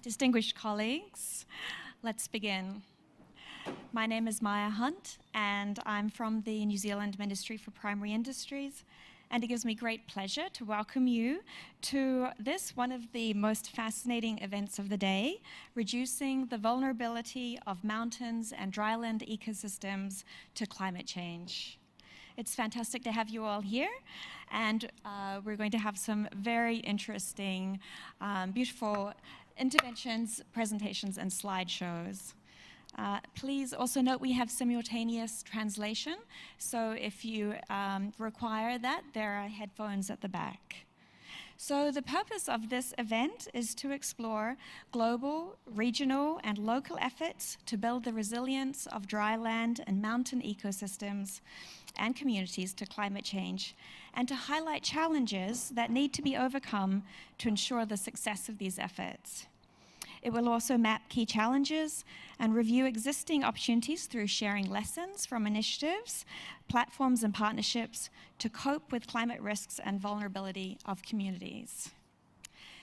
Distinguished colleagues, let's begin. My name is Maya Hunt, and I'm from the New Zealand Ministry for Primary Industries, and it gives me great pleasure to welcome you to this, one of the most fascinating events of the day, reducing the vulnerability of mountains and dryland ecosystems to climate change. It's fantastic to have you all here, and we're going to have some very interesting, beautiful interventions, presentations, and slideshows. Please also note we have simultaneous translation, so if you require that, there are headphones at the back. So the purpose of this event is to explore global, regional, and local efforts to build the resilience of dryland and mountain ecosystems and communities to climate change, and to highlight challenges that need to be overcome to ensure the success of these efforts. It will also map key challenges and review existing opportunities through sharing lessons from initiatives, platforms, and partnerships to cope with climate risks and vulnerability of communities.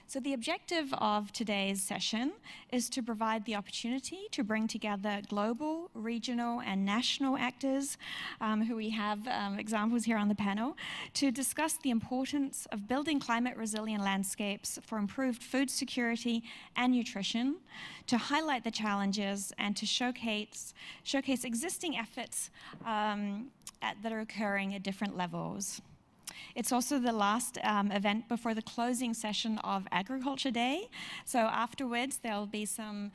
So the objective of today's session is to provide the opportunity to bring together global, regional, and national actors, who we have examples here on the panel, to discuss the importance of building climate-resilient landscapes for improved food security and nutrition, to highlight the challenges, and to showcase existing efforts that are occurring at different levels. It's also the last event before the closing session of Agriculture Day. So afterwards, there'll be some,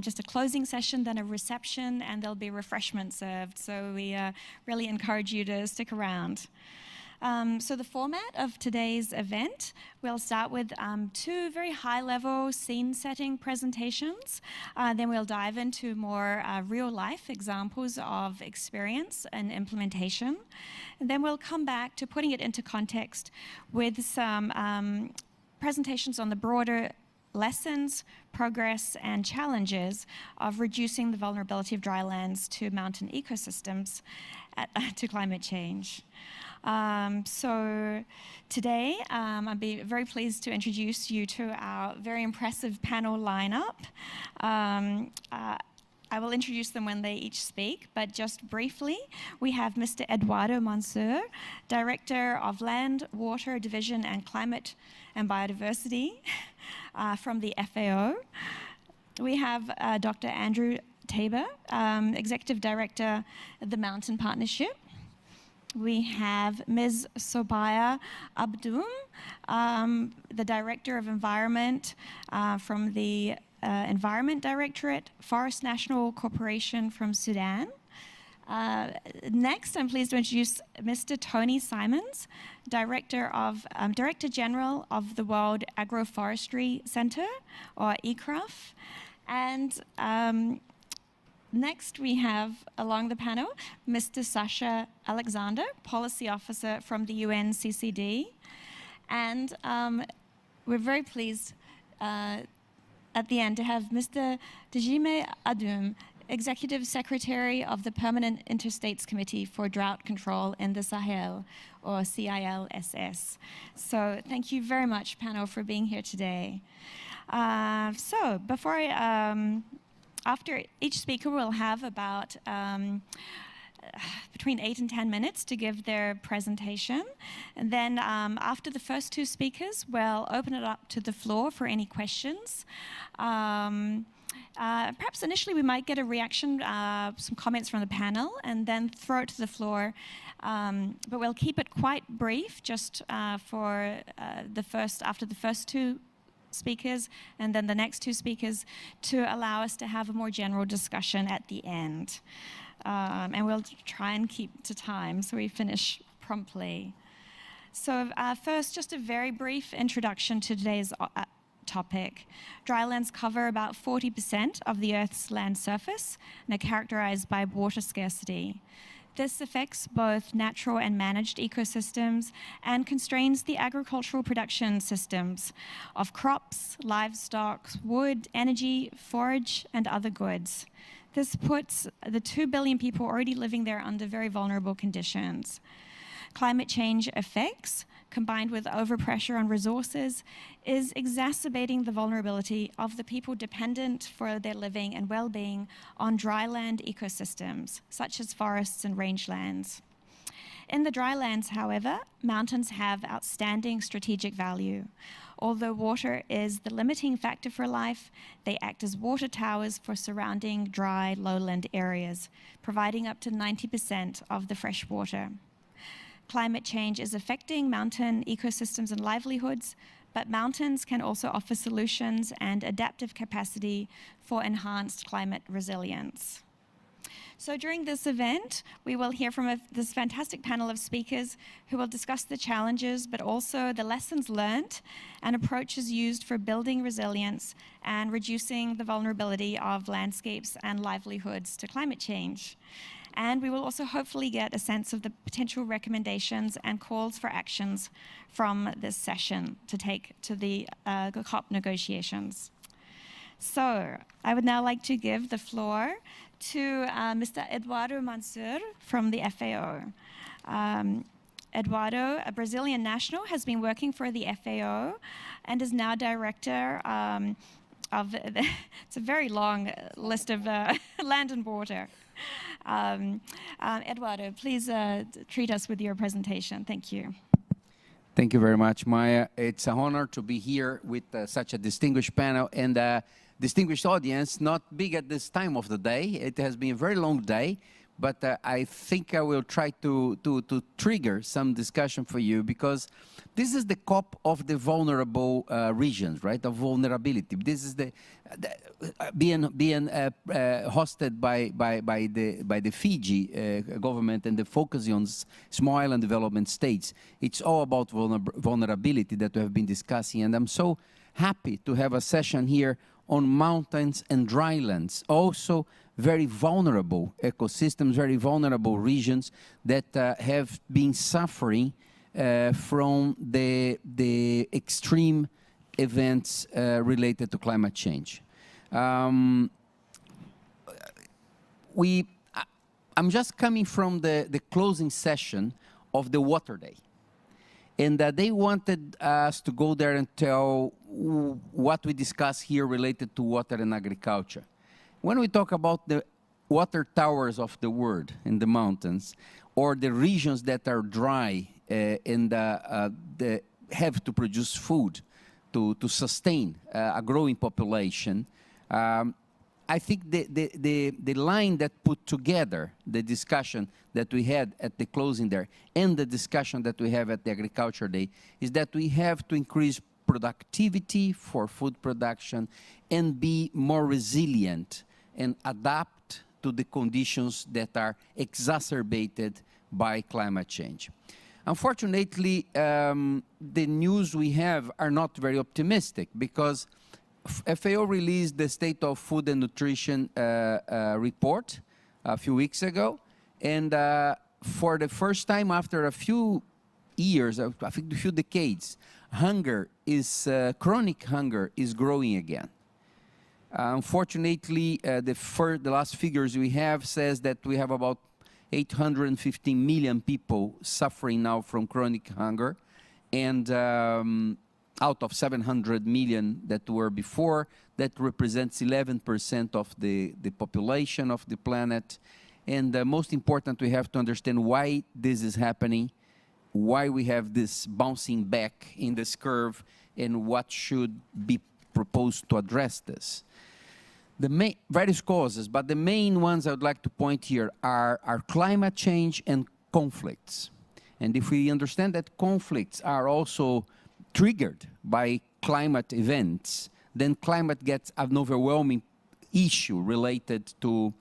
just a closing session, then a reception, and there'll be refreshments served. So we really encourage you to stick around. So the format of today's event, we'll start with two very high-level scene-setting presentations. Then we'll dive into more real-life examples of experience and implementation. And then we'll come back to putting it into context with some presentations on the broader lessons, progress, and challenges of reducing the vulnerability of drylands to mountain ecosystems to climate change. So today, I'll be very pleased to introduce you to our very impressive panel lineup. I will introduce them when they each speak, but just briefly, we have Mr. Eduardo Mansur, Director of Land, Water, Division, and Climate and Biodiversity from the FAO. We have Dr. Andrew Tabor, Executive Director of the Mountain Partnership. We have Ms. Sobaya Abdoum, the Director of Environment from the Environment Directorate, Forest National Corporation from Sudan. Next, I'm pleased to introduce Mr. Tony Simons, Director General of the World Agroforestry Center, or ECRAF. And next, we have along the panel Mr. Sasha Alexander, Policy Officer from the UNFCCC. And we're very pleased at the end to have Mr. Djime Adum, Executive Secretary of the Permanent Interstates Committee for Drought Control in the Sahel, or CILSS. So thank you very much, panel, for being here today. So before after each speaker will have about between 8 and 10 minutes to give their presentation. And then after the first two speakers, we'll open it up to the floor for any questions. Perhaps initially we might get a reaction, some comments from the panel, and then throw it to the floor. But we'll keep it quite brief, just for after the first two speakers, and then the next two speakers, to allow us to have a more general discussion at the end. And we'll try and keep to time so we finish promptly. So first, just a very brief introduction to today's topic. Drylands cover about 40% of the Earth's land surface and are characterized by water scarcity. This affects both natural and managed ecosystems and constrains the agricultural production systems of crops, livestock, wood, energy, forage, and other goods. This puts the 2 billion people already living there under very vulnerable conditions. Climate change affects combined with overpressure on resources, is exacerbating the vulnerability of the people dependent for their living and well-being on dryland ecosystems, such as forests and rangelands. In the drylands, however, mountains have outstanding strategic value. Although water is the limiting factor for life, they act as water towers for surrounding dry lowland areas, providing up to 90% of the fresh water. Climate change is affecting mountain ecosystems and livelihoods, but mountains can also offer solutions and adaptive capacity for enhanced climate resilience. So during this event, we will hear from this fantastic panel of speakers who will discuss the challenges, but also the lessons learned and approaches used for building resilience and reducing the vulnerability of landscapes and livelihoods to climate change. And we will also hopefully get a sense of the potential recommendations and calls for actions from this session to take to the COP negotiations. So I would now like to give the floor to Mr. Eduardo Mansur from the FAO. Eduardo, a Brazilian national, has been working for the FAO and is now director of, it's a very long list of land and water. Eduardo, please treat us with your presentation. Thank you. Thank you very much, Maya. It's an honor to be here with such a distinguished panel and distinguished audience, not big at this time of the day. It has been a very long day, but I think I will try to trigger some discussion for you because this is the COP of the vulnerable regions, right, of vulnerability. This is being hosted by the Fiji government and the focus on small island development states. It's all about vulnerability that we have been discussing, and I'm so happy to have a session here on mountains and drylands, also very vulnerable ecosystems, very vulnerable regions that have been suffering from the extreme events related to climate change. I'm just coming from the closing session of the Water Day. And they wanted us to go there and tell what we discuss here related to water and agriculture. When we talk about the water towers of the world in the mountains, or the regions that are dry and have to produce food to sustain a growing population, I think the line that put together the discussion that we had at the closing there and the discussion that we have at the Agriculture Day is that we have to increase productivity for food production and be more resilient and adapt to the conditions that are exacerbated by climate change. Unfortunately, the news we have are not very optimistic because FAO released the State of Food and Nutrition report a few weeks ago, and for the first time after a few years, I think a few decades, chronic hunger is growing again. Unfortunately, the last figures we have says that we have about 815 million people suffering now from chronic hunger, and out of 700 million that were before, that represents 11% of the population of the planet. And most important, we have to understand why this is happening, why we have this bouncing back in this curve, and what should be proposed to address this. The various causes, but the main ones I would like to point here are climate change and conflicts. And if we understand that conflicts are also triggered by climate events, then climate gets an overwhelming issue related to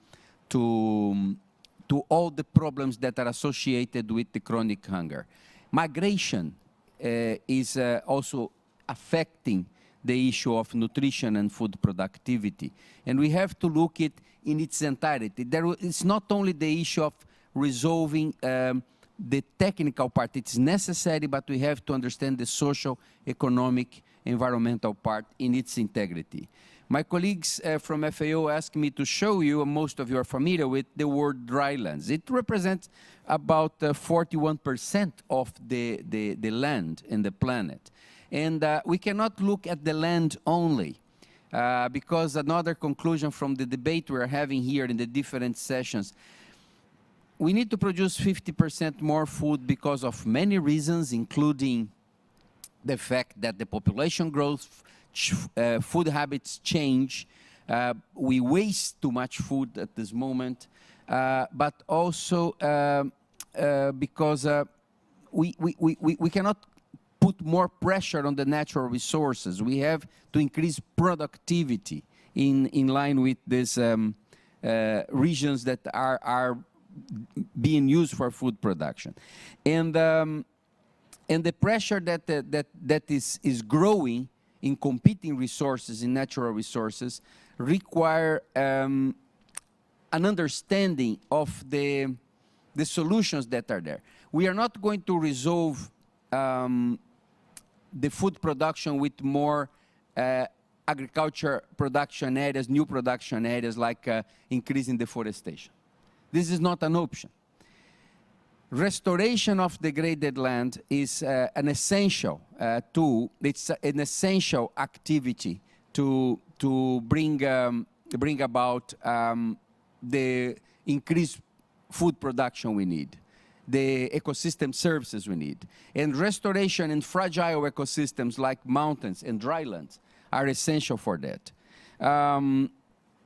all the problems that are associated with the chronic hunger. Migration is also affecting the issue of nutrition and food productivity. And we have to look at it in its entirety. It's not only the issue of resolving the technical part. It's necessary, but we have to understand the social, economic, environmental part in its integrity. My colleagues from FAO asked me to show you, and most of you are familiar with the word drylands. It represents about 41% of the land in the planet. And we cannot look at the land only, because another conclusion from the debate we're having here in the different sessions, we need to produce 50% more food because of many reasons, including the fact that the population grows, food habits change, we waste too much food at this moment, but also because we cannot put more pressure on the natural resources. We have to increase productivity in line with these regions that are being used for food production. And the pressure that is growing in competing resources, in natural resources, require an understanding of the solutions that are there. We are not going to resolve the food production with more agriculture production areas, new production areas like increasing deforestation. This is not an option. Restoration of degraded land is an essential tool. It's an essential activity to bring about the increased food production we need, the ecosystem services we need. And restoration in fragile ecosystems like mountains and drylands are essential for that.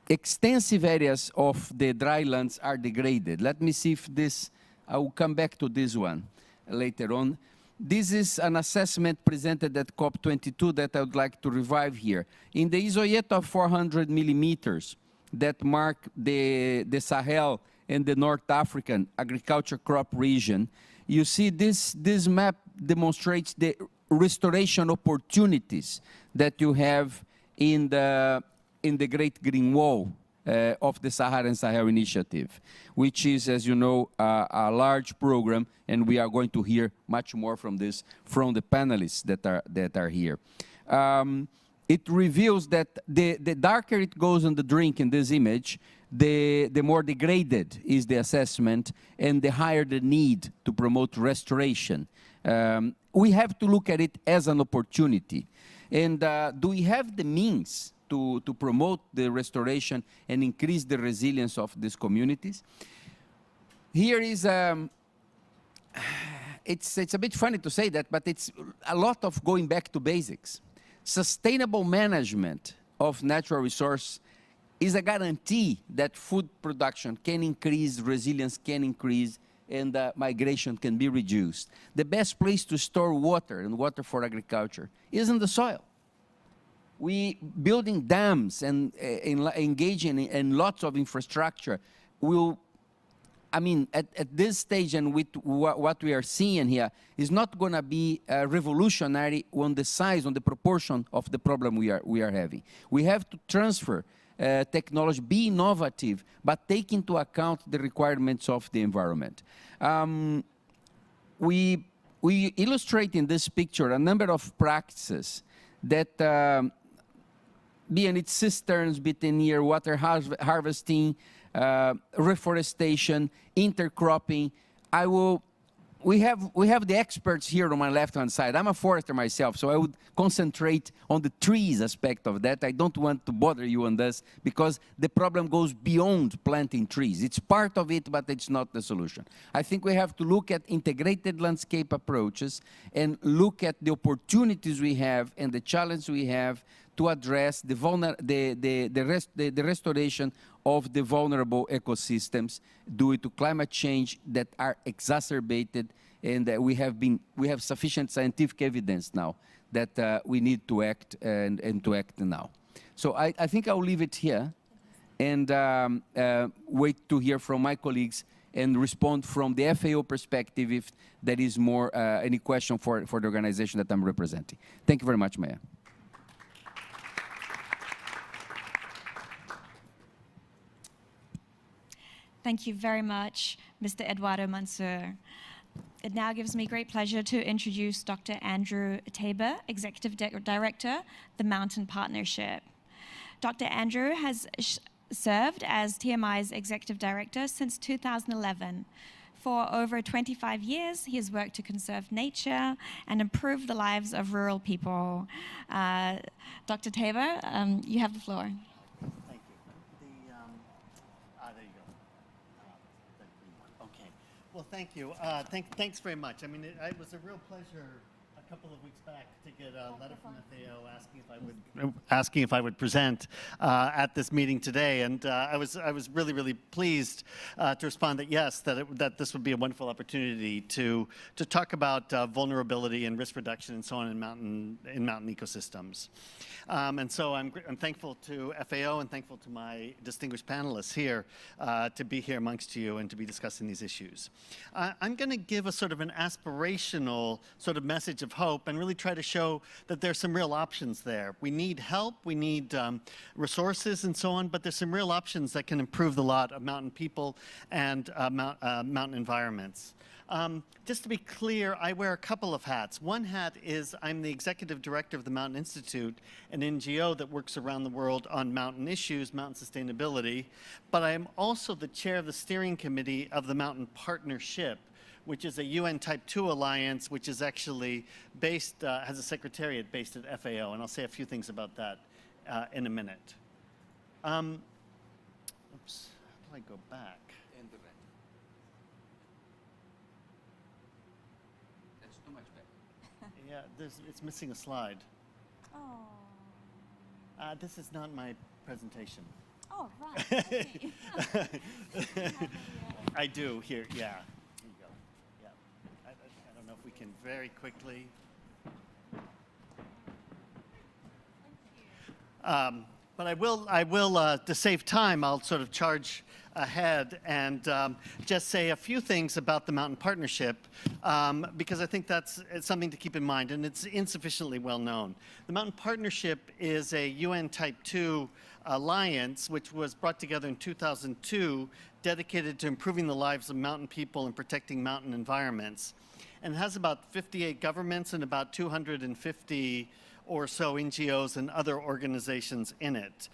Extensive areas of the drylands are degraded. Let me see if this, I will come back to this one later on. This is an assessment presented at COP22 that I would like to revive here. In the isoyeta of 400 millimeters that mark the Sahel and the North African agriculture crop region, you see this map demonstrates the restoration opportunities that you have in the Great Green Wall of the Saharan Sahel Initiative, which is, as you know, a large program, and we are going to hear much more from this from the panelists that are here. It reveals that the darker it goes on the drink in this image, the more degraded is the assessment and the higher the need to promote restoration. We have to look at it as an opportunity. And do we have the means to promote the restoration and increase the resilience of these communities? Here is, it's a bit funny to say that, but it's a lot of going back to basics. Sustainable management of natural resource is a guarantee that food production can increase, resilience can increase, and migration can be reduced. The best place to store water and water for agriculture is in the soil. We building dams and engaging in lots of infrastructure will, I mean, at this stage and with what we are seeing here, is not going to be revolutionary on the size, on the proportion of the problem we are having. We have to transfer technology, be innovative, but take into account the requirements of the environment. We illustrate in this picture a number of practices that be it cisterns, be it near water harvesting, reforestation, intercropping. We have the experts here on my left-hand side. I'm a forester myself, so I would concentrate on the trees aspect of that. I don't want to bother you on this because the problem goes beyond planting trees. It's part of it, but it's not the solution. I think we have to look at integrated landscape approaches and look at the opportunities we have and the challenge we have to address the restoration of the vulnerable ecosystems due to climate change that are exacerbated, and we have sufficient scientific evidence now that we need to act and to act now. So I think I'll leave it here and wait to hear from my colleagues and respond from the FAO perspective if there is more any question for the organization that I'm representing. Thank you very much, Maya. Thank you very much, Mr. Eduardo Mansour. It now gives me great pleasure to introduce Dr. Andrew Tabor, Executive Director, the Mountain Partnership. Dr. Andrew has served as TMI's Executive Director since 2011. For over 25 years, he has worked to conserve nature and improve the lives of rural people. Dr. Tabor, you have the floor. Thank you. There you go. Okay. Well, thank you. Thanks very much. I mean, it was a real pleasure a couple of weeks back to get a letter from FAO asking if I would present at this meeting today, and I was really pleased to respond that yes, that this would be a wonderful opportunity to talk about vulnerability and risk reduction and so on in mountain ecosystems. And so I'm thankful to FAO and thankful to my distinguished panelists here to be here amongst you and to be discussing these issues. I'm going to give a sort of an aspirational sort of message of hope and really try to show that there's some real options there. We need help, we need resources and so on, but there's some real options that can improve the lot of mountain people and mountain environments. Just to be clear, I wear a couple of hats. One hat is I'm the executive director of the Mountain Institute, an NGO that works around the world on mountain issues, mountain sustainability, but I am also the chair of the steering committee of the Mountain Partnership, which is a UN Type 2 alliance, which is actually based, has a secretariat based at FAO, and I'll say a few things about that in a minute. Oops, how do I go back? That's too much better. Yeah, it's missing a slide. Oh. This is not my presentation. Oh, right. Okay. I do here, yeah. Here you go. Yeah. I don't know if we can very quickly. But I will, to save time, I'll sort of charge ahead and just say a few things about the Mountain Partnership because I think it's something to keep in mind, and it's insufficiently well known. The Mountain Partnership is a UN Type 2 alliance which was brought together in 2002, dedicated to improving the lives of mountain people and protecting mountain environments. And it has about 58 governments and about 250 or so NGOs and other organizations in it.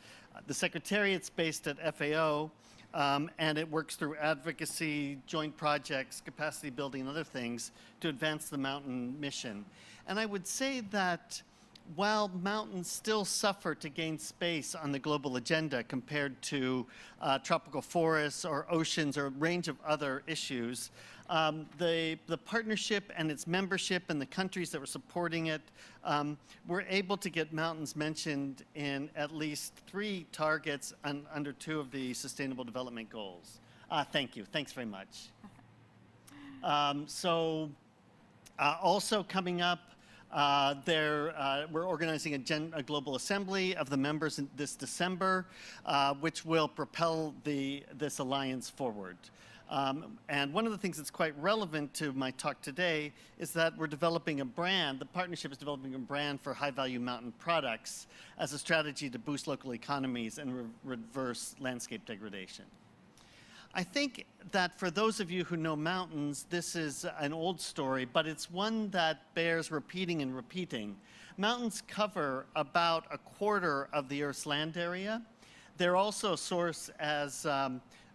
The Secretariat's based at FAO, and it works through advocacy, joint projects, capacity building, and other things to advance the mountain mission. And I would say that while mountains still suffer to gain space on the global agenda compared to tropical forests or oceans or a range of other issues, the partnership and its membership and the countries that were supporting it were able to get mountains mentioned in at least 3 targets under 2 of the Sustainable Development Goals. Thank you. Thanks very much. Also coming up, we're organizing a global assembly of the members this December, which will propel this alliance forward. And one of the things that's quite relevant to my talk today is that we're developing a brand, the partnership is developing a brand for high-value mountain products as a strategy to boost local economies and reverse landscape degradation. I think that for those of you who know mountains, this is an old story, but it's one that bears repeating and repeating. Mountains cover about 1/4 of the Earth's land area. They're also a source, as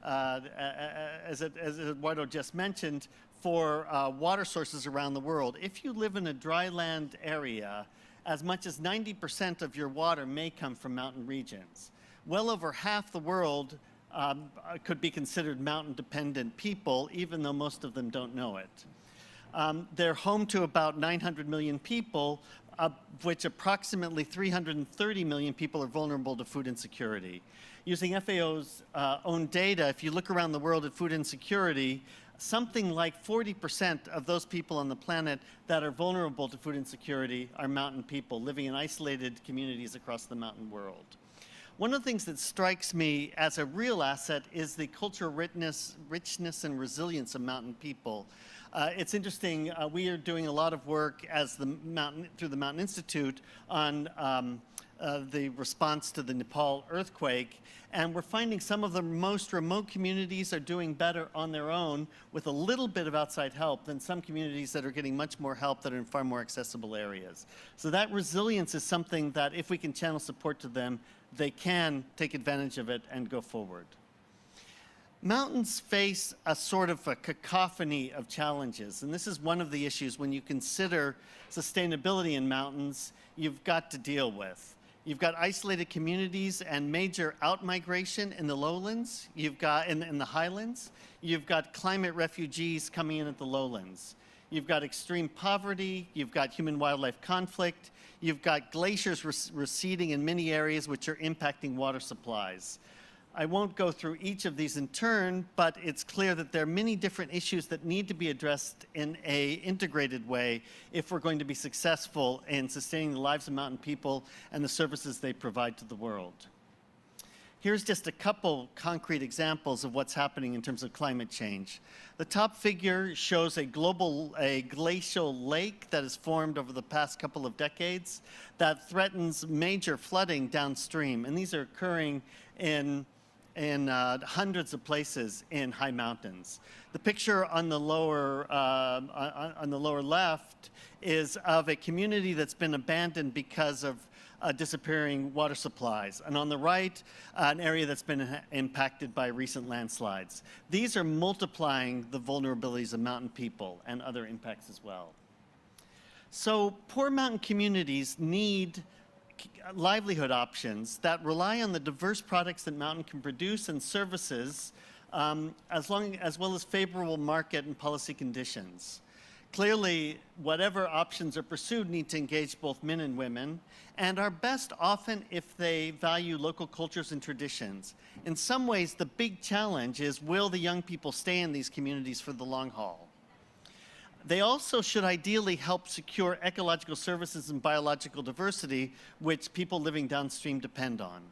Eduardo just mentioned, for water sources around the world. If you live in a dryland area, as much as 90% of your water may come from mountain regions. Well over half the world could be considered mountain-dependent people, even though most of them don't know it. They're home to about 900 million people, of which approximately 330 million people are vulnerable to food insecurity. Using FAO's own data, if you look around the world at food insecurity, something like 40% of those people on the planet that are vulnerable to food insecurity are mountain people living in isolated communities across the mountain world. One of the things that strikes me as a real asset is the cultural richness and resilience of mountain people. It's interesting, we are doing a lot of work as through the Mountain Institute on the response to the Nepal earthquake, and we're finding some of the most remote communities are doing better on their own with a little bit of outside help than some communities that are getting much more help that are in far more accessible areas. So that resilience is something that if we can channel support to them, they can take advantage of it and go forward. Mountains face a sort of a cacophony of challenges, and this is one of the issues when you consider sustainability in mountains you've got to deal with. You've got isolated communities and major outmigration in the lowlands. You've got in the highlands. You've got climate refugees coming in at the lowlands. You've got extreme poverty. You've got human-wildlife conflict. You've got glaciers receding in many areas which are impacting water supplies. I won't go through each of these in turn, but it's clear that there are many different issues that need to be addressed in an integrated way if we're going to be successful in sustaining the lives of mountain people and the services they provide to the world. Here's just a couple concrete examples of what's happening in terms of climate change. The top figure shows a glacial lake that has formed over the past couple of decades that threatens major flooding downstream, and these are occurring in hundreds of places in high mountains. The picture on the lower left is of a community that's been abandoned because of disappearing water supplies. And on the right, an area that's been impacted by recent landslides. These are multiplying the vulnerabilities of mountain people and other impacts as well. So poor mountain communities need livelihood options that rely on the diverse products that mountain can produce and services, as well as favorable market and policy conditions. Clearly, whatever options are pursued need to engage both men and women, and are best often if they value local cultures and traditions. In some ways, the big challenge is, will the young people stay in these communities for the long haul? They also should ideally help secure ecological services and biological diversity, which people living downstream depend on.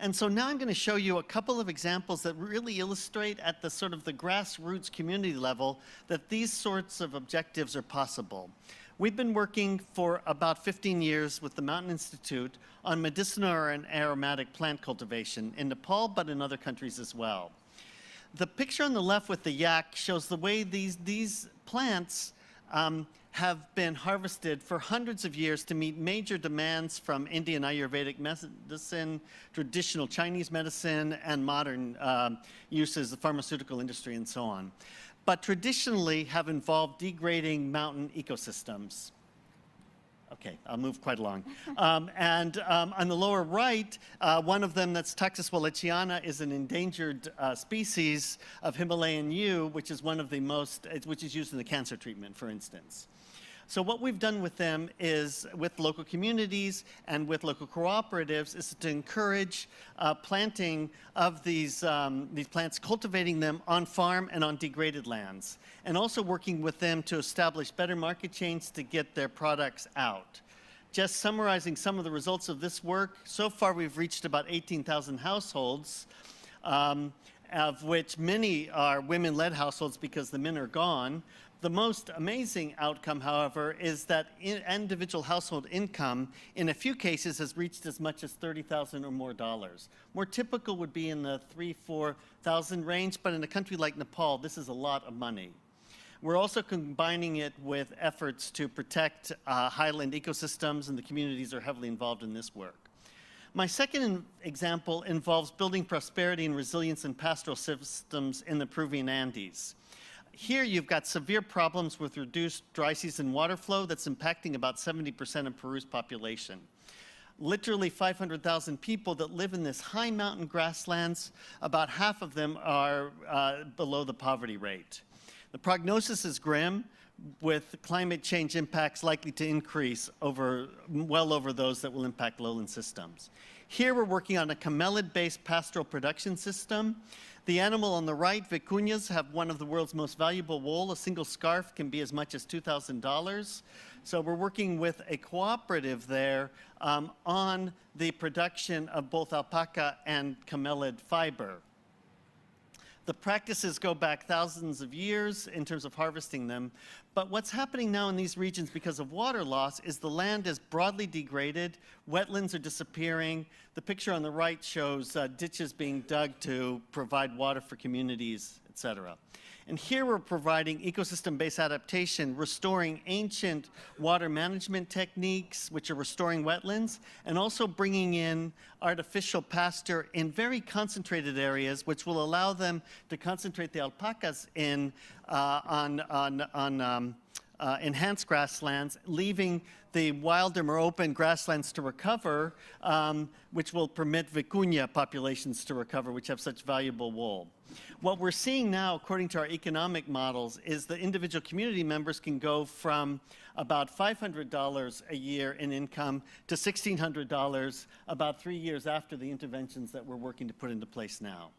And so now I'm going to show you a couple of examples that really illustrate at the sort of the grassroots community level that these sorts of objectives are possible. We've been working for about 15 years with the Mountain Institute on medicinal and aromatic plant cultivation in Nepal, but in other countries as well. The picture on the left with the yak shows the way these plants have been harvested for hundreds of years to meet major demands from Indian Ayurvedic medicine, traditional Chinese medicine, and modern uses, the pharmaceutical industry, and so on. But traditionally have involved degrading mountain ecosystems. Okay, I'll move quite along. On the lower right, one of them that's Taxus wallaceiana is an endangered species of Himalayan yew, which is one of the most, which is used in the cancer treatment, for instance. So what we've done with them is, with local communities and with local cooperatives, is to encourage planting of these plants, cultivating them on farm and on degraded lands, and also working with them to establish better market chains to get their products out. Just summarizing some of the results of this work, so far we've reached about 18,000 households, of which many are women-led households because the men are gone. The most amazing outcome, however, is that individual household income, in a few cases, has reached as much as $30,000 or more dollars. More typical would be in the $3,000–4,000 range, but in a country like Nepal, this is a lot of money. We're also combining it with efforts to protect highland ecosystems, and the communities are heavily involved in this work. My second example involves building prosperity and resilience in pastoral systems in the Peruvian Andes. Here you've got severe problems with reduced dry season water flow that's impacting about 70% of Peru's population. Literally 500,000 people that live in this high mountain grasslands, about half of them are below the poverty rate. The prognosis is grim, with climate change impacts likely to increase well over those that will impact lowland systems. Here we're working on a camelid-based pastoral production system. The animal on the right, vicuñas, have one of the world's most valuable wool. A single scarf can be as much as $2,000. So we're working with a cooperative there on the production of both alpaca and camelid fiber. The practices go back thousands of years in terms of harvesting them, but what's happening now in these regions because of water loss is the land is broadly degraded, wetlands are disappearing. The picture on the right shows ditches being dug to provide water for communities, etc. And here we're providing ecosystem-based adaptation, restoring ancient water management techniques, which are restoring wetlands, and also bringing in artificial pasture in very concentrated areas, which will allow them to concentrate the alpacas in enhanced grasslands, leaving the wilder, more open grasslands to recover, which will permit vicuña populations to recover, which have such valuable wool. What we're seeing now, according to our economic models, is the individual community members can go from about $500 a year in income to $1,600 about 3 years after the interventions that we're working to put into place now.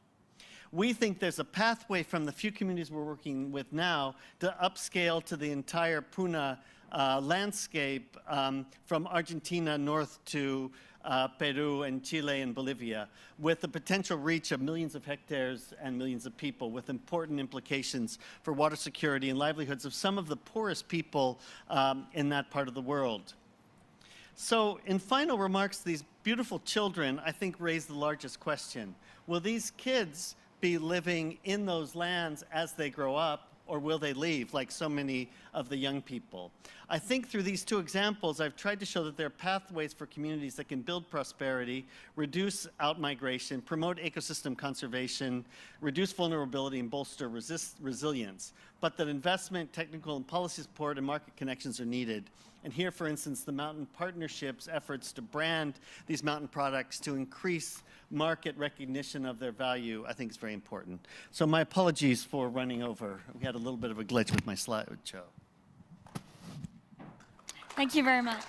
We think there's a pathway from the few communities we're working with now to upscale to the entire Puna landscape from Argentina north to Peru and Chile and Bolivia, with the potential reach of millions of hectares and millions of people, with important implications for water security and livelihoods of some of the poorest people in that part of the world. So in final remarks, these beautiful children, I think, raise the largest question. Will these kids be living in those lands as they grow up, or will they leave, like so many of the young people? I think through these two examples, I've tried to show that there are pathways for communities that can build prosperity, reduce outmigration, promote ecosystem conservation, reduce vulnerability, and bolster resilience, but that investment, technical and policy support, and market connections are needed. And here, for instance, the Mountain Partnership's efforts to brand these mountain products to increase market recognition of their value, I think is very important. So my apologies for running over. We had a little bit of a glitch with my slideshow. Thank you very much.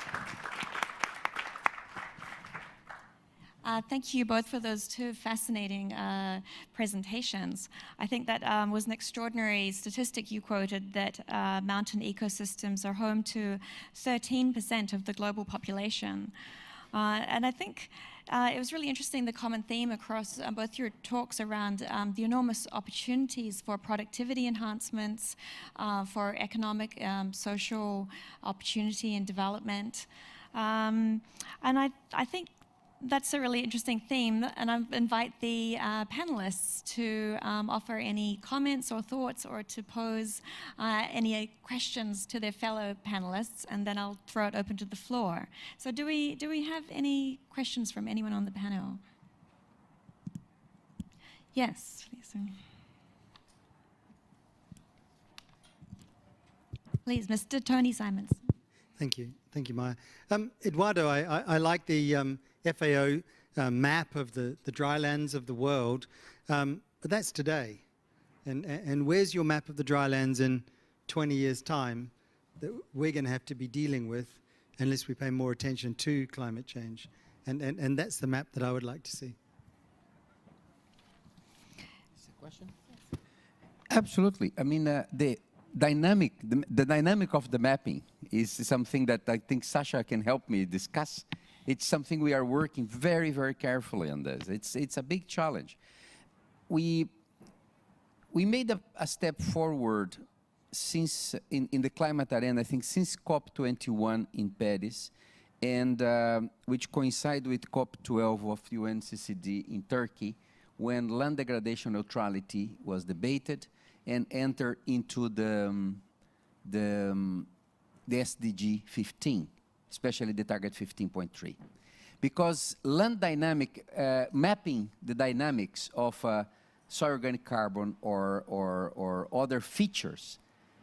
Thank you both for those two fascinating presentations. I think that was an extraordinary statistic you quoted, that mountain ecosystems are home to 13% of the global population. And I think it was really interesting, the common theme across both your talks around the enormous opportunities for productivity enhancements, for economic, social opportunity and development. And I think that's a really interesting theme, and I invite the panelists to offer any comments or thoughts, or to pose any questions to their fellow panelists, and then I'll throw it open to the floor. So do we have any questions from anyone on the panel? Yes, please. Please, Mr. Tony Simons. Thank you, Maya. Eduardo, I like the FAO map of the drylands of the world, but that's today. And where's your map of the drylands in 20 years' time that we're going to have to be dealing with unless we pay more attention to climate change? And that's the map that I would like to see. Is the question? Absolutely. I mean, the dynamic of the mapping is something that I think Sasha can help me discuss. It's something we are working very, very carefully on this. It's a big challenge. We made a step forward since in the climate arena, I think since COP21 in Paris, and which coincide with COP12 of UNFCCC in Turkey, when land degradation neutrality was debated and entered into the Sdg 15. Especially the target 15.3. Because land dynamic, mapping the dynamics of soil organic carbon or other features,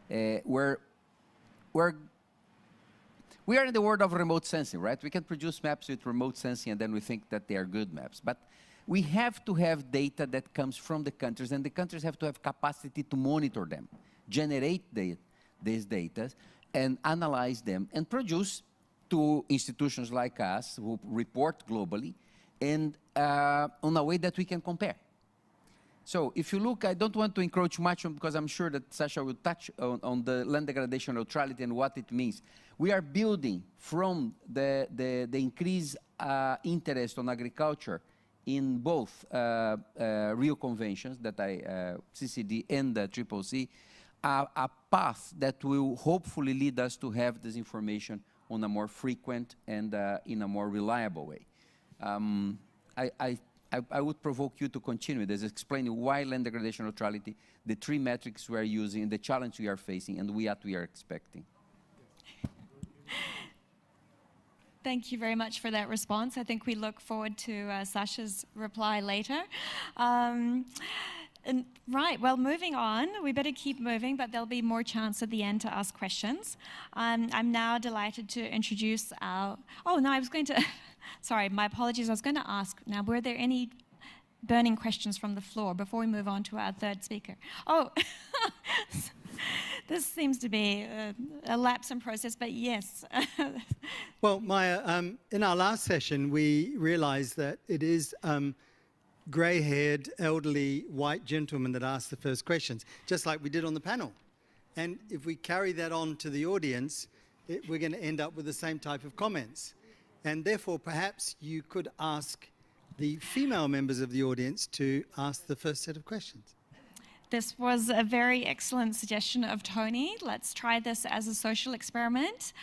we are in the world of remote sensing, right? We can produce maps with remote sensing and then we think that they are good maps. But we have to have data that comes from the countries, and the countries have to have capacity to monitor them, generate these data, and analyze them, and produce to institutions like us who report globally, and on a way that we can compare. So if you look, I don't want to encroach much on, because I'm sure that Sasha will touch on the land degradation neutrality and what it means. We are building from the increased interest on agriculture in both Rio Conventions, that CCD and the CCC, a path that will hopefully lead us to have this information on a more frequent and in a more reliable way. I would provoke you to continue this, explaining why land degradation neutrality, the 3 metrics we are using, the challenge we are facing, and what we are expecting. Thank you very much for that response. I think we look forward to Sasha's reply later. Right, well, moving on, we better keep moving, but there'll be more chance at the end to ask questions. I'm now delighted to introduce our, oh, no, I was going to, sorry, my apologies, I was going to ask, now, were there any burning questions from the floor before we move on to our third speaker? Oh, this seems to be a lapse in process, but yes. Well, Maya, in our last session, we realized that it is grey-haired, elderly, white gentlemen that ask the first questions, just like we did on the panel. And if we carry that on to the audience, we're going to end up with the same type of comments. And therefore, perhaps you could ask the female members of the audience to ask the first set of questions. This was a very excellent suggestion of Tony. Let's try this as a social experiment.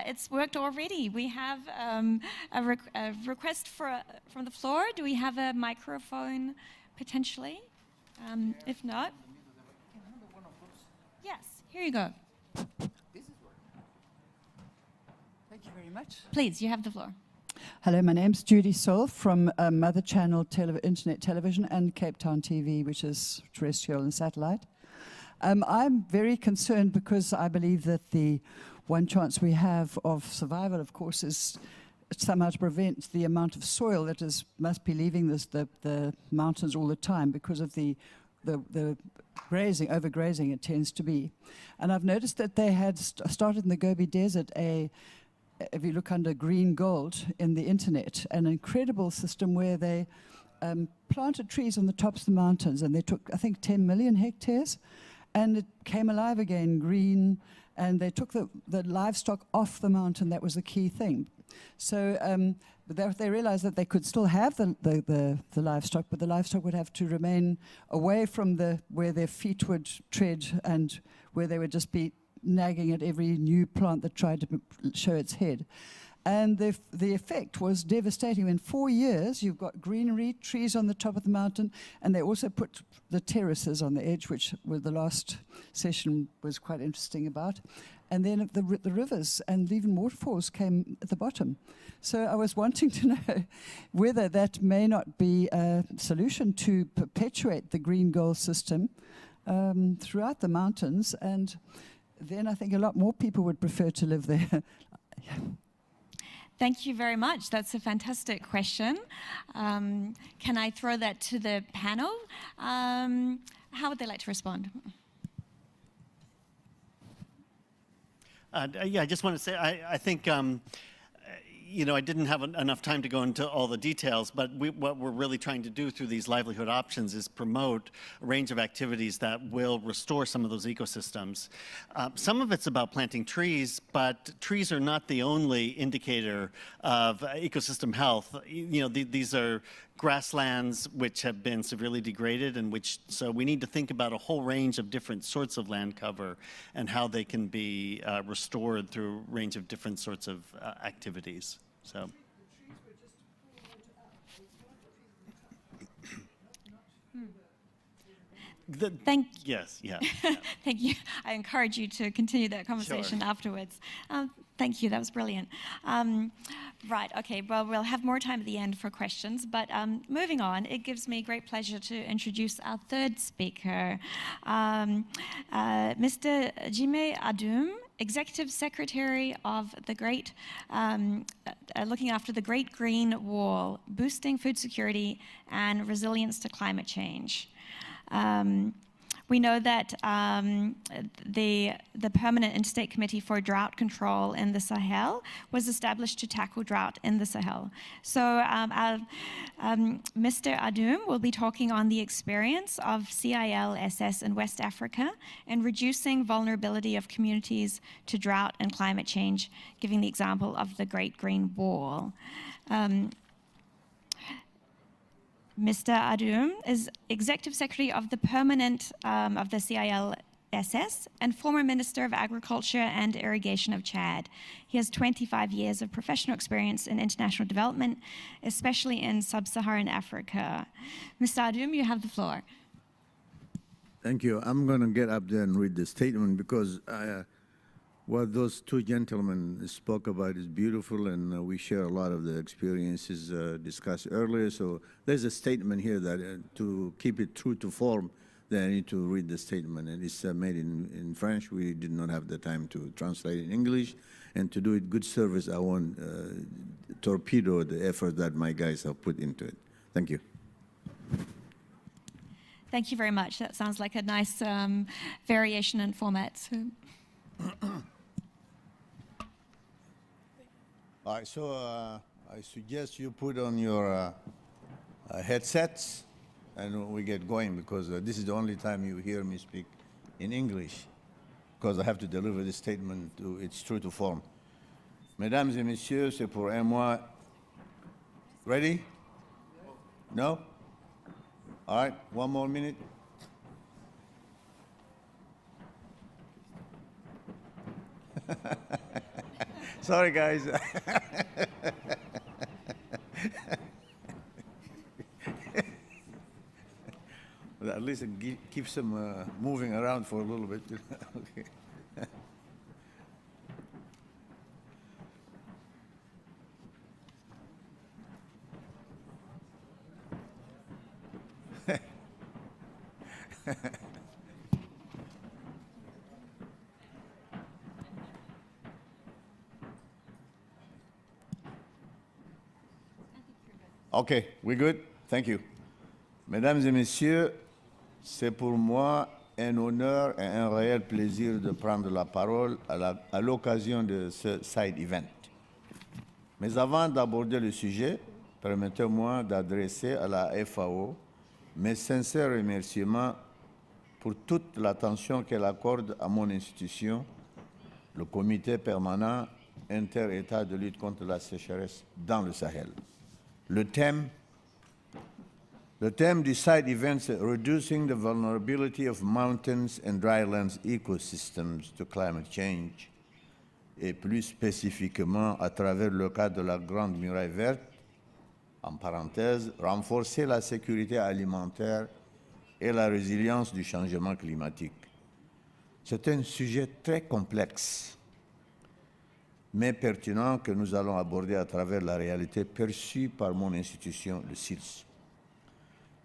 It's worked already. We have a request from the floor. Do we have a microphone potentially? If not, yes, here you go. Thank you very much. Please, you have the floor. Hello, my name's Judy Soul from Mother Channel Internet Television and Cape Town TV, which is terrestrial and satellite. I'm very concerned because I believe that the one chance we have of survival, of course, is somehow to prevent the amount of soil that must be leaving the mountains all the time because of the grazing, overgrazing it tends to be. And I've noticed that they had started in the Gobi Desert if you look under green gold in the internet, an incredible system where they planted trees on the tops of the mountains, and they took, I think, 10 million hectares, and it came alive again, green, and they took the livestock off the mountain. That was the key thing. So they realized that they could still have the livestock, but the livestock would have to remain away from where their feet would tread and where they would just be nagging at every new plant that tried to show its head. And the effect was devastating. In 4 years, you've got greenery, trees on the top of the mountain, and they also put the terraces on the edge, which the last session was quite interesting about. And then the rivers and even waterfalls came at the bottom. So I was wanting to know whether that may not be a solution to perpetuate the green gold system throughout the mountains, and then I think a lot more people would prefer to live there. Thank you very much. That's a fantastic question. Can I throw that to the panel? How would they like to respond? Yeah, I just want to say, I think, you know, I didn't have enough time to go into all the details, but what we're really trying to do through these livelihood options is promote a range of activities that will restore some of those ecosystems. Some of it's about planting trees, but trees are not the only indicator of ecosystem health. You know, these are grasslands which have been severely degraded, and so we need to think about a whole range of different sorts of land cover and how they can be restored through a range of different sorts of activities. So. Yes, yeah. Thank you. I encourage you to continue that conversation afterwards. Thank you, that was brilliant. Right, okay, well, we'll have more time at the end for questions, but moving on, it gives me great pleasure to introduce our third speaker, Mr. Jime Adum, Executive Secretary of the looking after the Great Green Wall, boosting food security and resilience to climate change. We know that the Permanent Interstate Committee for Drought Control in the Sahel was established to tackle drought in the Sahel. So Mr. Adum will be talking on the experience of CIL-SS in West Africa in reducing vulnerability of communities to drought and climate change, giving the example of the Great Green Wall. Mr. Adum is Executive Secretary of the Permanent of the CIL UNFCCC and former Minister of Agriculture and Irrigation of Chad. He has 25 years of professional experience in international development, especially in sub-Saharan Africa. Mr. Adum, you have the floor. Thank you. I'm going to get up there and read the statement because what those two gentlemen spoke about is beautiful, and we share a lot of the experiences discussed earlier. So there's a statement here that to keep it true to form, then I need to read the statement. And it's made in French. We did not have the time to translate in English. And to do it good service, I won't torpedo the effort that my guys have put into it. Thank you. Thank you very much. That sounds like a nice variation in format. So. All right, so I suggest you put on your headsets and we get going because this is the only time you hear me speak in English because I have to deliver this statement to its true to form. Mesdames et messieurs, c'est pour un mois. Ready? No? All right, one more minute. Sorry, guys. But at least it keeps them moving around for a little bit. Okay. Okay, we good? Thank you. Mesdames et messieurs, c'est pour moi un honneur et un réel plaisir de prendre la parole à l'occasion de ce side event. Mais avant d'aborder le sujet, permettez-moi d'adresser à la FAO mes sincères remerciements pour toute l'attention qu'elle accorde à mon institution, le Comité permanent inter-État de lutte contre la sécheresse dans le Sahel. Le thème du side event, c'est Reducing the Vulnerability of Mountains and Drylands Ecosystems to Climate Change, et plus spécifiquement à travers le cadre de la Grande Muraille Verte, en parenthèse, renforcer la sécurité alimentaire et la résilience du changement climatique. C'est un sujet très complexe, mais pertinent que nous allons aborder à travers la réalité perçue par mon institution, le CILS.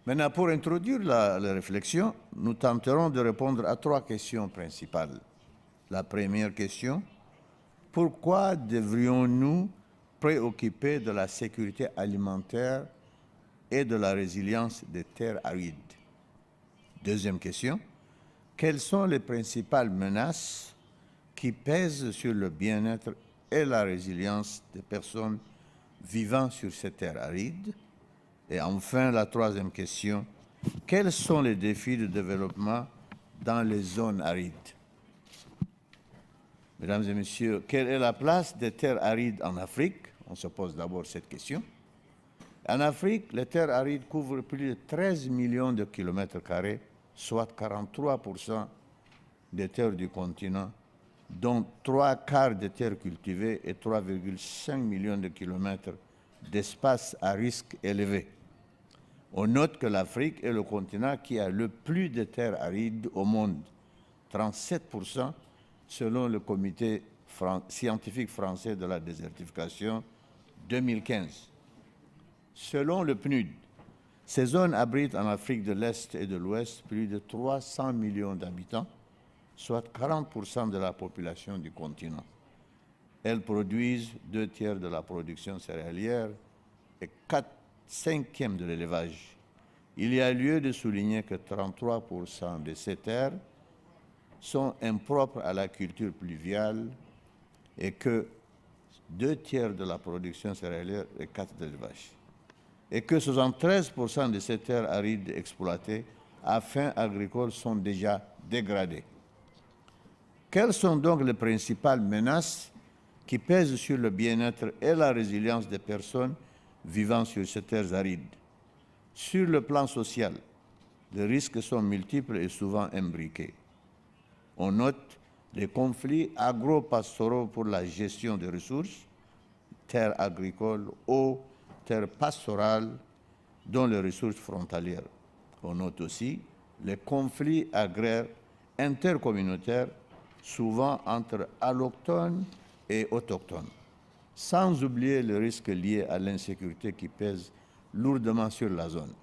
Maintenant, pour introduire la réflexion, nous tenterons de répondre à trois questions principales. La première question, pourquoi devrions-nous préoccuper de la sécurité alimentaire et de la résilience des terres arides? Deuxième question, quelles sont les principales menaces qui pèsent sur le bien-être et la résilience des personnes vivant sur ces terres arides? Et enfin, la troisième question, quels sont les défis de développement dans les zones arides? Mesdames et messieurs, quelle est la place des terres arides en Afrique? On se pose d'abord cette question. En Afrique, les terres arides couvrent plus de 13 millions de kilomètres carrés, soit 43% des terres du continent, dont 3/4 des terres cultivées et 3,5 millions de kilomètres d'espace à risque élevé. On note que l'Afrique est le continent qui a le plus de terres arides au monde, 37% selon le comité scientifique français de la désertification 2015. Selon le PNUD, ces zones abritent en Afrique de l'Est et de l'Ouest plus de 300 millions d'habitants, soit 40% de la population du continent. Elles produisent 2/3 de la production céréalière et 4/5 de l'élevage. Il y a lieu de souligner que 33% de ces terres sont impropres à la culture pluviale et que 2/3 de la production céréalière et 4 de l'élevage. Et que 73% de ces terres arides exploitées à fin agricole sont déjà dégradées. Quelles sont donc les principales menaces qui pèsent sur le bien-être et la résilience des personnes vivant sur ces terres arides? Sur le plan social, les risques sont multiples et souvent imbriqués. on note les conflits agro-pastoraux pour la gestion des ressources, terres agricoles, eau, terres pastorales, dont les ressources frontalières. On note aussi les conflits agraires intercommunautaires, souvent entre allochtones et autochtones, sans oublier le risque lié à l'insécurité qui pèse lourdement sur la zone.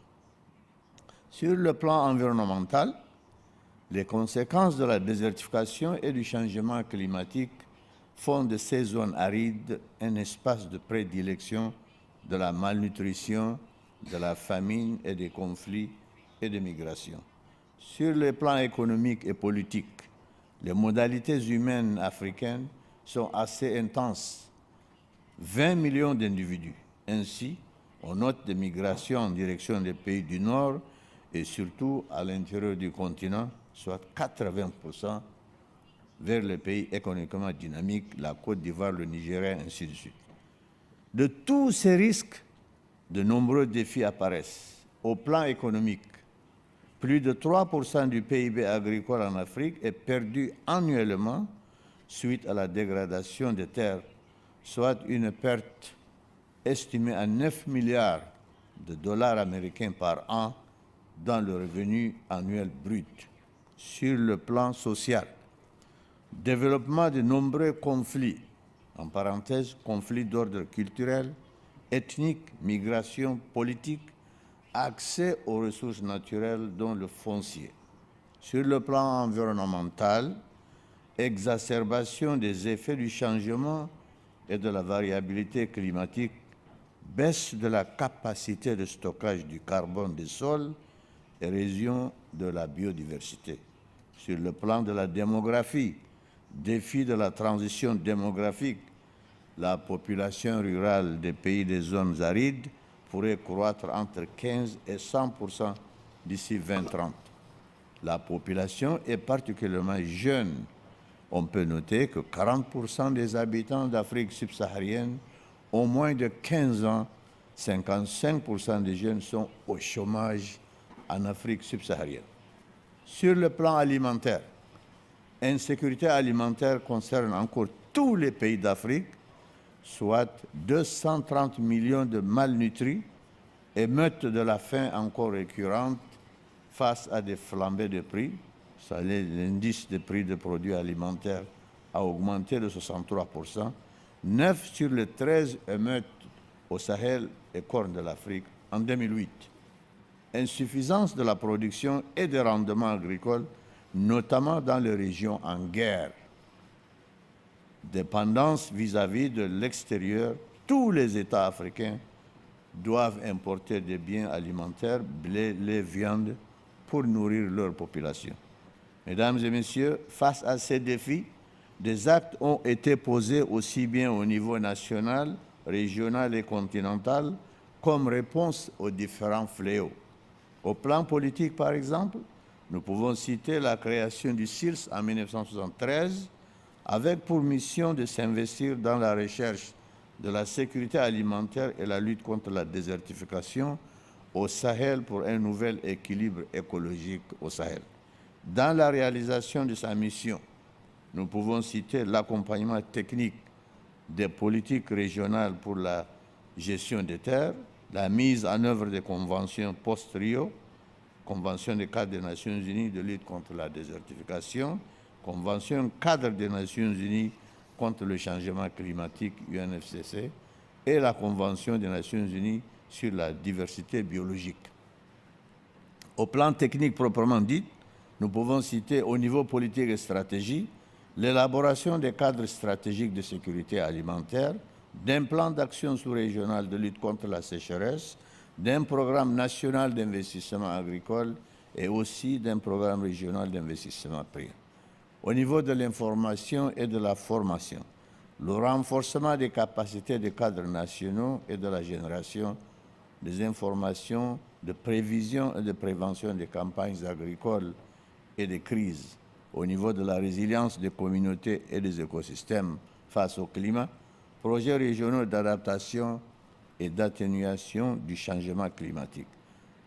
Sur le plan environnemental, les conséquences de la désertification et du changement climatique font de ces zones arides un espace de prédilection de la malnutrition, de la famine et des conflits et des migrations. Sur le plan économique et politique, les modalités humaines africaines sont assez intenses. 20 millions d'individus. Ainsi, on note des migrations en direction des pays du Nord et surtout à l'intérieur du continent, soit 80% vers les pays économiquement dynamiques, la Côte d'Ivoire, le Nigeria, ainsi de suite. De tous ces risques, de nombreux défis apparaissent. Au plan économique, plus de 3% du PIB agricole en Afrique est perdu annuellement suite à la dégradation des terres, soit une perte estimée à 9 milliards de dollars américains par an dans le revenu annuel brut. Sur le plan social, développement de nombreux conflits, en parenthèse, conflits d'ordre culturel, ethnique, migration politique, accès aux ressources naturelles dont le foncier. Sur le plan environnemental, exacerbation des effets du changement et de la variabilité climatique, baisse de la capacité de stockage du carbone des sols, érosion de la biodiversité. Sur le plan de la démographie, défi de la transition démographique, la population rurale des pays des zones arides pourrait croître entre 15 et 100% d'ici 2030. La population est particulièrement jeune. On peut noter que 40% des habitants d'Afrique subsaharienne ont moins de 15 ans, 55% des jeunes sont au chômage en Afrique subsaharienne. Sur le plan alimentaire, insécurité alimentaire concerne encore tous les pays d'Afrique, soit 230 millions de malnutris, émeutes de la faim encore récurrentes face à des flambées de prix. L'indice des prix des produits alimentaires a augmenté de 63%. 9 sur les 13 émeutes au Sahel et Corne de l'Afrique en 2008. Insuffisance de la production et des rendements agricoles, notamment dans les régions en guerre. Dépendance vis-à-vis de l'extérieur, tous les États africains doivent importer des biens alimentaires, blé, lait, viande, pour nourrir leur population. Mesdames et messieurs, face à ces défis, des actes ont été posés aussi bien au niveau national, régional et continental, comme réponse aux différents fléaux. Au plan politique, par exemple, nous pouvons citer la création du CIRS en 1973, avec pour mission de s'investir dans la recherche de la sécurité alimentaire et la lutte contre la désertification au Sahel pour un nouvel équilibre écologique au Sahel. Dans la réalisation de sa mission, nous pouvons citer l'accompagnement technique des politiques régionales pour la gestion des terres, la mise en œuvre des conventions post-Rio, Convention des cadres des Nations Unies de lutte contre la désertification, Convention cadre des Nations Unies contre le changement climatique, UNFCCC, et la Convention des Nations Unies sur la diversité biologique. Au plan technique proprement dit, nous pouvons citer au niveau politique et stratégie l'élaboration des cadres stratégiques de sécurité alimentaire, d'un plan d'action sous-régional de lutte contre la sécheresse, d'un programme national d'investissement agricole et aussi d'un programme régional d'investissement privé. Au niveau de l'information et de la formation, le renforcement des capacités des cadres nationaux et de la génération des informations de prévision et de prévention des campagnes agricoles et des crises, au niveau de la résilience des communautés et des écosystèmes face au climat, projets régionaux d'adaptation et d'atténuation du changement climatique.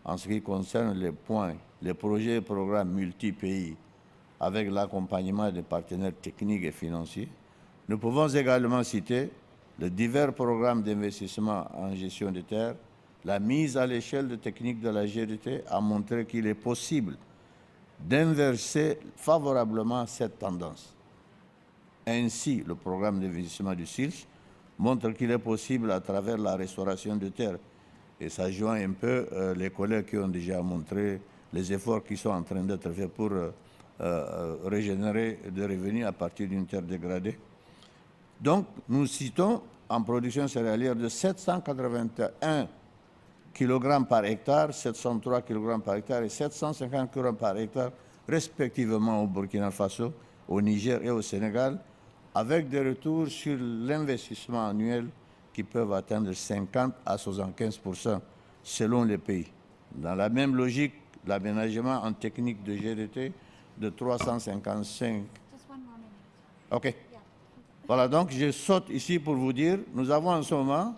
En ce qui concerne les projets et programmes multi-pays avec l'accompagnement des partenaires techniques et financiers. Nous pouvons également citer les divers programmes d'investissement en gestion des terres. La mise à l'échelle de techniques de la GRT a montré qu'il est possible d'inverser favorablement cette tendance. Ainsi, le programme d'investissement du SILS montre qu'il est possible à travers la restauration de terres. Et ça joint un peu les collègues qui ont déjà montré les efforts qui sont en train d'être faits pour régénérer des revenus à partir d'une terre dégradée. Donc, nous citons en production céréalière de 781 kg par hectare, 703 kg par hectare et 750 kg par hectare, respectivement au Burkina Faso, au Niger et au Sénégal, avec des retours sur l'investissement annuel qui peuvent atteindre 50 à 75% selon les pays. Dans la même logique, l'aménagement en technique de GRT de 355. OK. Voilà, donc je saute ici pour vous dire, nous avons en ce moment,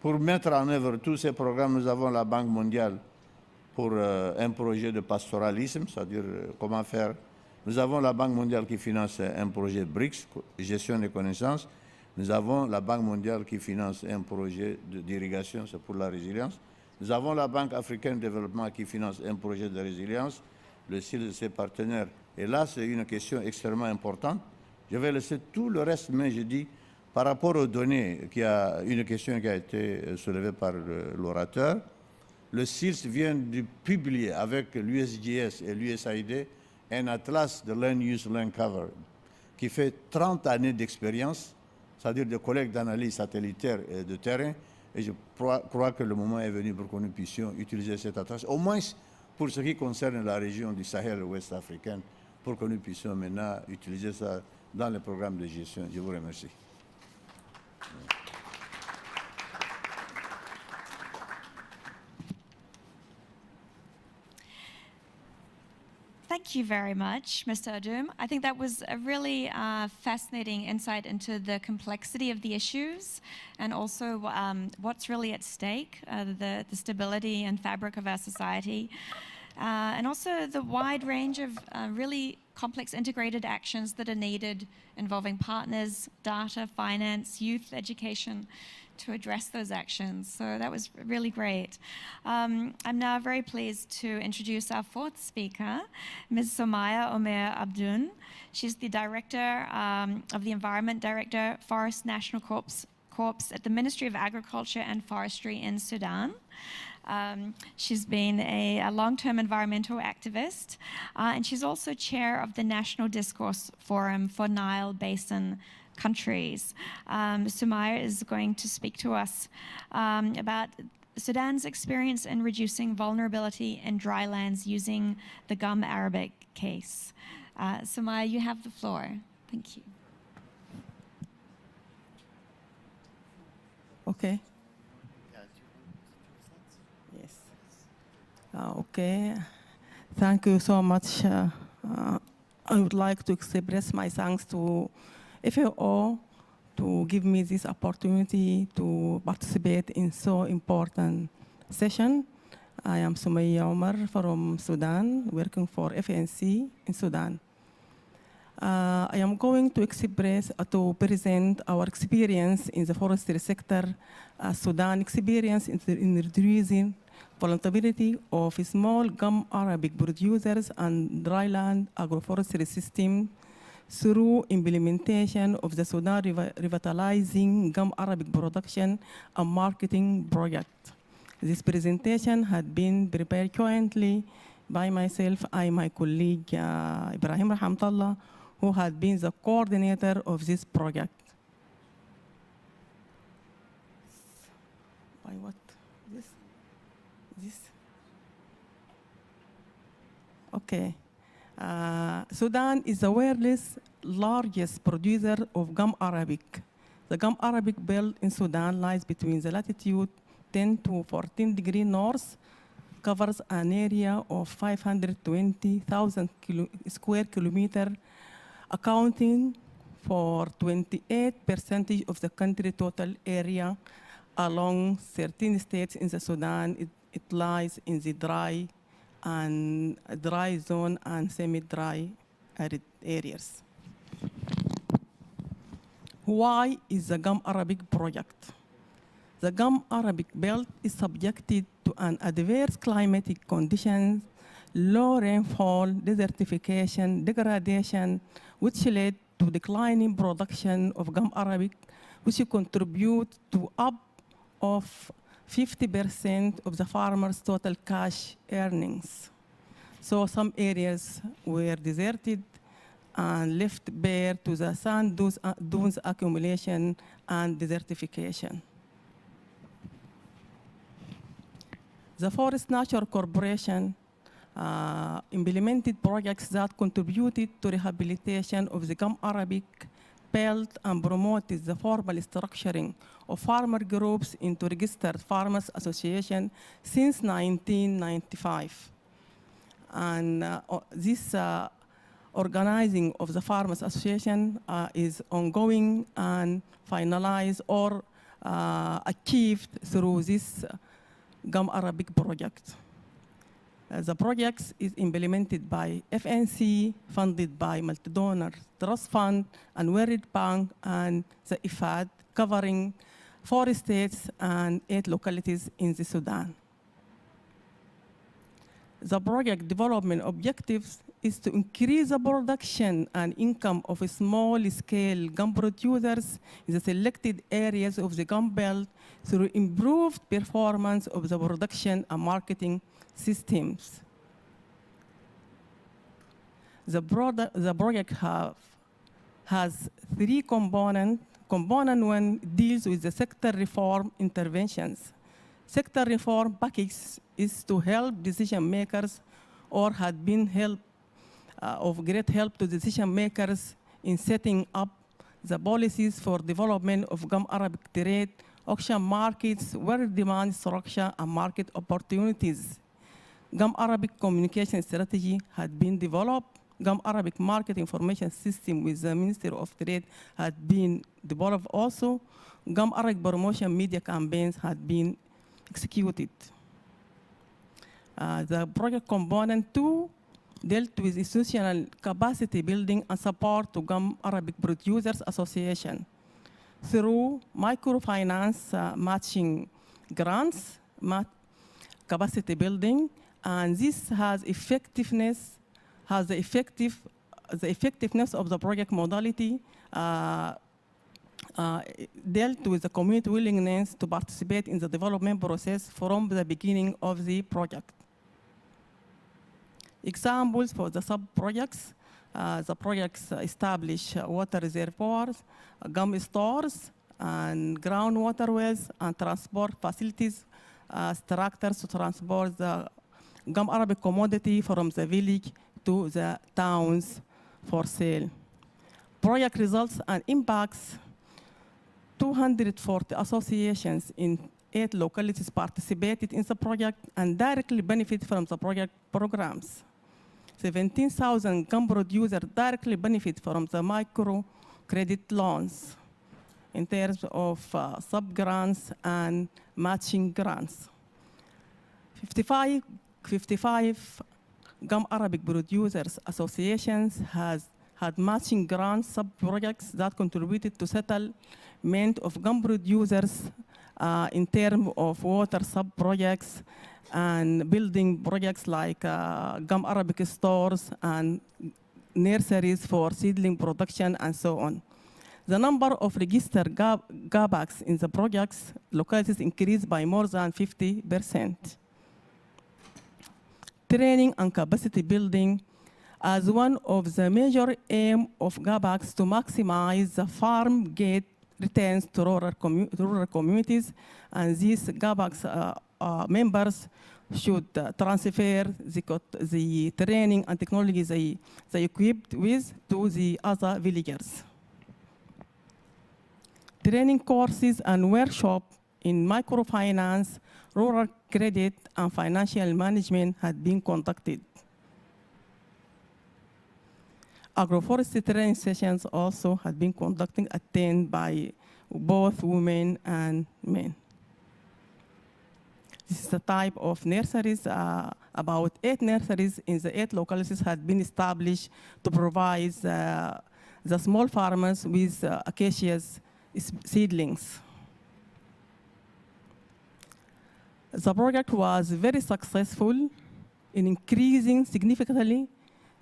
pour mettre en œuvre tous ces programmes, nous avons la Banque mondiale pour un projet de pastoralisme, c'est-à-dire comment faire. Nous avons la Banque mondiale qui finance un projet BRICS, gestion des connaissances. Nous avons la Banque mondiale qui finance un projet d'irrigation, c'est pour la résilience. Nous avons la Banque africaine de développement qui finance un projet de résilience, le CIL de ses partenaires. Et là, c'est une question extrêmement importante. Je vais laisser tout le reste, mais je dis, par rapport aux données, il y a une question qui a été soulevée par l'orateur. Le CILS vient de publier avec l'USGS et l'USAID un atlas de Land Use Land Cover qui fait 30 années d'expérience, c'est-à-dire de collègues d'analyse satellitaire et de terrain. Et je crois que le moment est venu pour que nous puissions utiliser cet atlas, au moins pour ce qui concerne la région du Sahel ouest africaine, pour que nous puissions maintenant utiliser ça dans les programmes de gestion. Je vous remercie. Thank you very much, Mr. Adum. I think that was a really fascinating insight into the complexity of the issues and also what's really at stake, the stability and fabric of our society, and also the wide range of really complex integrated actions that are needed involving partners, data, finance, youth education, to address those actions. So that was really great. I'm now very pleased to introduce our fourth speaker, Ms. Somaya Omer Abdoun. She's the Director of the Environment Director, Forest National Corps at the Ministry of Agriculture and Forestry in Sudan. She's been a long-term environmental activist, and she's also chair of the National Discourse Forum for Nile Basin countries. Sumaya is going to speak to us about Sudan's experience in reducing vulnerability in drylands using the gum arabic case. Sumaya, you have the floor. Thank you. Okay. Yes. Okay. Thank you so much. I would like to express my thanks to FAO to give me this opportunity to participate in so important session. I am Sumaya Omar from Sudan, working for FNC in Sudan. I am going to present our experience in the forestry sector, Sudan experience in reducing vulnerability of small gum arabic producers and dryland agroforestry system through implementation of the Sudan Revitalizing Gum Arabic Production and Marketing Project. This presentation had been prepared jointly by myself and my colleague Ibrahim Rahmatullah, who had been the coordinator of this project. By what? This? Okay. Sudan is the world's largest producer of gum arabic. The gum arabic belt in Sudan lies between the latitude 10 to 14 degrees north, covers an area of 520,000 square kilometers, accounting for 28% of the country's total area. Along 13 states in the Sudan, it lies in the dry zone and semi-dry arid areas. Why is the Gum Arabic project? The Gum Arabic belt is subjected to an adverse climatic conditions, low rainfall, desertification, degradation, which led to declining production of Gum Arabic, which contribute to up of 50% of the farmer's total cash earnings. So some areas were deserted and left bare to the sand dunes accumulation and desertification. The Forest Nature Corporation implemented projects that contributed to rehabilitation of the Gum Arabic belt and promoted the formal structuring of farmer groups into registered farmers association since 1995. And this organizing of the farmers association is ongoing and finalized or achieved through this Gum Arabic project. The project is implemented by FNC, funded by Multi-Donor Trust Fund and World Bank and the IFAD, covering 4 states and 8 localities in the Sudan. The project development objectives is to increase the production and income of small-scale gum producers in the selected areas of the gum belt through improved performance of the production and marketing systems. The project has 3 components. Component 1 deals with the sector reform interventions. Sector reform package is to help decision makers or had been of great help to decision makers in setting up the policies for development of gum Arabic trade, auction markets, where demand structure and market opportunities. Gum Arabic communication strategy had been developed. Gum Arabic market information system with the Ministry of Trade had been developed also. Gum Arabic promotion media campaigns had been executed. The project component 2 dealt with institutional capacity building and support to Gum Arabic Producers Association through microfinance matching grants, capacity building, and this has the effectiveness of the project modality dealt with the community willingness to participate in the development process from the beginning of the project. Examples for the sub-projects, the projects establish water reservoirs, gum stores, and groundwater wells, and transport facilities, structures to transport the gum Arabic commodity from the village to the towns for sale. Project results and impacts: 240 associations in 8 localities participated in the project and directly benefit from the project programs. 17,000 gum producers directly benefit from the micro credit loans in terms of sub-grants and matching grants. 55 Gum Arabic Producers Associations had matching grants sub-projects that contributed to settlement of gum producers in terms of water sub-projects and building projects like Gum Arabic stores and nurseries for seedling production and so on. The number of registered GABACs in the projects localities increased by more than 50%. Training and capacity building as one of the major aims of GABACs to maximize the farm gate returns to rural communities, and these GABACs members should transfer the training and technology they equipped with to the other villagers. Training courses and workshops in microfinance, rural credit, and financial management had been conducted. Agroforestry training sessions also had been conducted, attended by both women and men. This is the type of nurseries. About 8 nurseries in the 8 localities had been established to provide the small farmers with acacias seedlings. The project was very successful in increasing significantly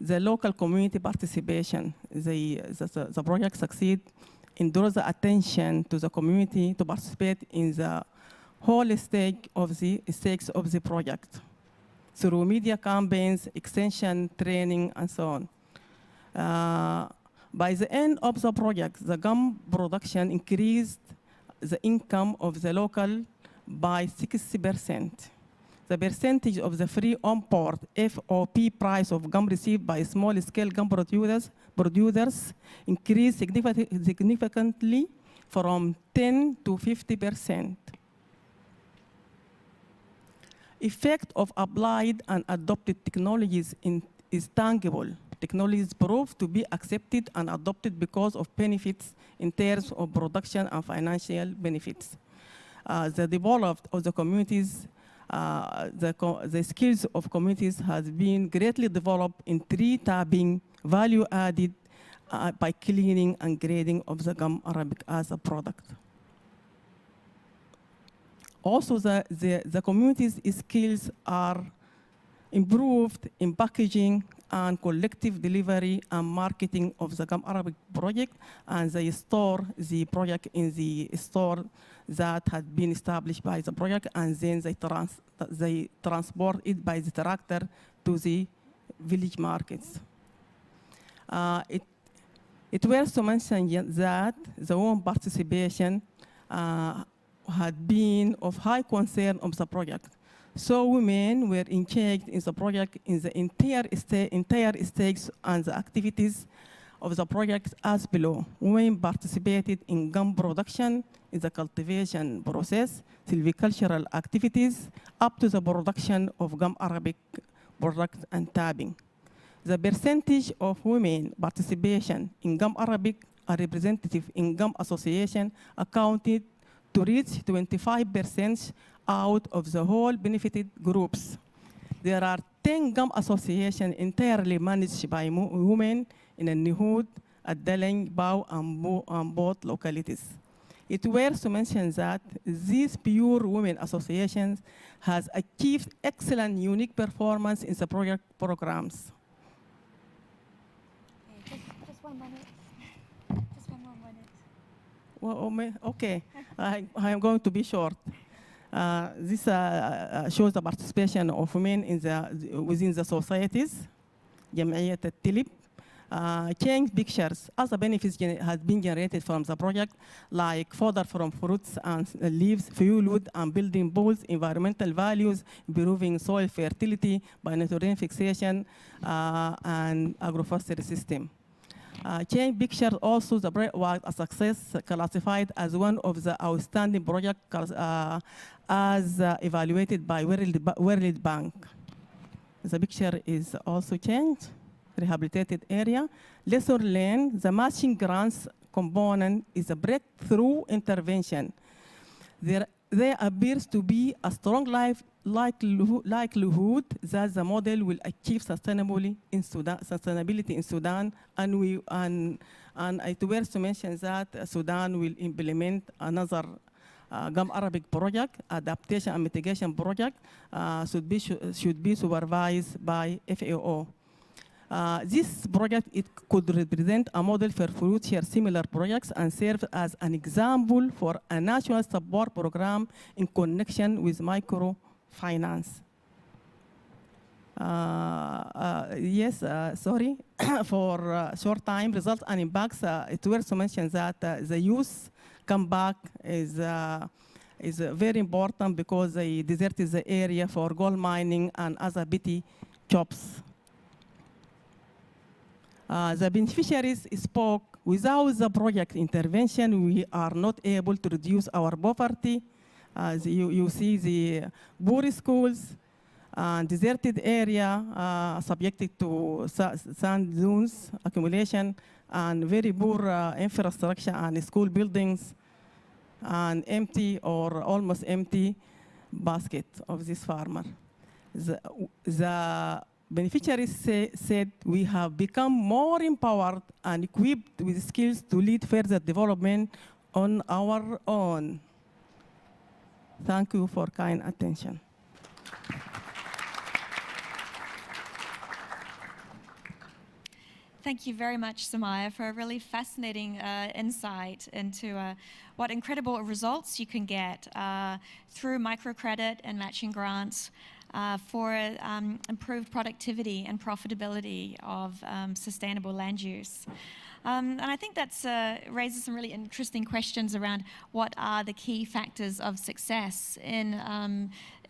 the local community participation. The project succeeded in drawing the attention to the community to participate in the whole stakes of the project through media campaigns, extension, training, and so on. By the end of the project, the gum production increased the income of the local by 60%. The percentage of the free on-port FOP price of gum received by small-scale gum producers increased significantly from 10 to 50%. Effect of applied and adopted technologies is tangible. Technologies proved to be accepted and adopted because of benefits in terms of production and financial benefits. The development of the communities, the skills of communities has been greatly developed in tree tapping, value added by cleaning and grading of the gum arabic as a product. Also, the community's skills are improved in packaging and collective delivery and marketing of the gum arabic project, and they store the project in the store that had been established by the project, and then they transport it by the tractor to the village markets. It was to mention that the women participation had been of high concern of the project. So women were engaged in the project in the entire stakes and the activities of the project as below. Women participated in gum production, in the cultivation process, silvicultural activities, up to the production of gum arabic products and tabbing. The percentage of women participation in gum arabic are representative in gum association accounted to reach 25% out of the whole benefited groups. There are 10 gum associations entirely managed by women in Nihud, Adaleng, Bau, and both localities. It worth to mention that these pure women associations has achieved excellent unique performance in the project programs. Just 1 minute. Just 1 more minute. Well, okay, I am going to be short. This shows the participation of women within the societies. جمعية التلب. Change pictures as the benefits has been generated from the project, like fodder from fruits and leaves, fuel wood and building poles, environmental values, improving soil fertility by nitrogen fixation, and agroforestry system. Change picture also the project was a success, classified as one of the outstanding projects as evaluated by World Bank. The picture is also changed. Rehabilitated area. Lesson learned, the matching grants component is a breakthrough intervention. There appears to be a strong likelihood that the model will achieve sustainability in Sudan, and it was to mention that Sudan will implement another gum arabic project, adaptation and mitigation project, should be supervised by FAO. This project, it could represent a model for future similar projects and serve as an example for a national support program in connection with microfinance. Yes, sorry, for short time results and impacts, it was to mention that the youth comeback is very important because they deserted the area for gold mining and other petty jobs. The beneficiaries spoke, without the project intervention, we are not able to reduce our poverty. As you see the poor schools, deserted area subjected to sand dunes accumulation, and very poor infrastructure and school buildings, and empty or almost empty. basket of this farmer. The beneficiaries said we have become more empowered and equipped with skills to lead further development on our own. Thank you for kind attention. Thank you very much, Samaya, for a really fascinating insight into what incredible results you can get through microcredit and matching grants for improved productivity and profitability of sustainable land use. And I think that raises some really interesting questions around what are the key factors of success in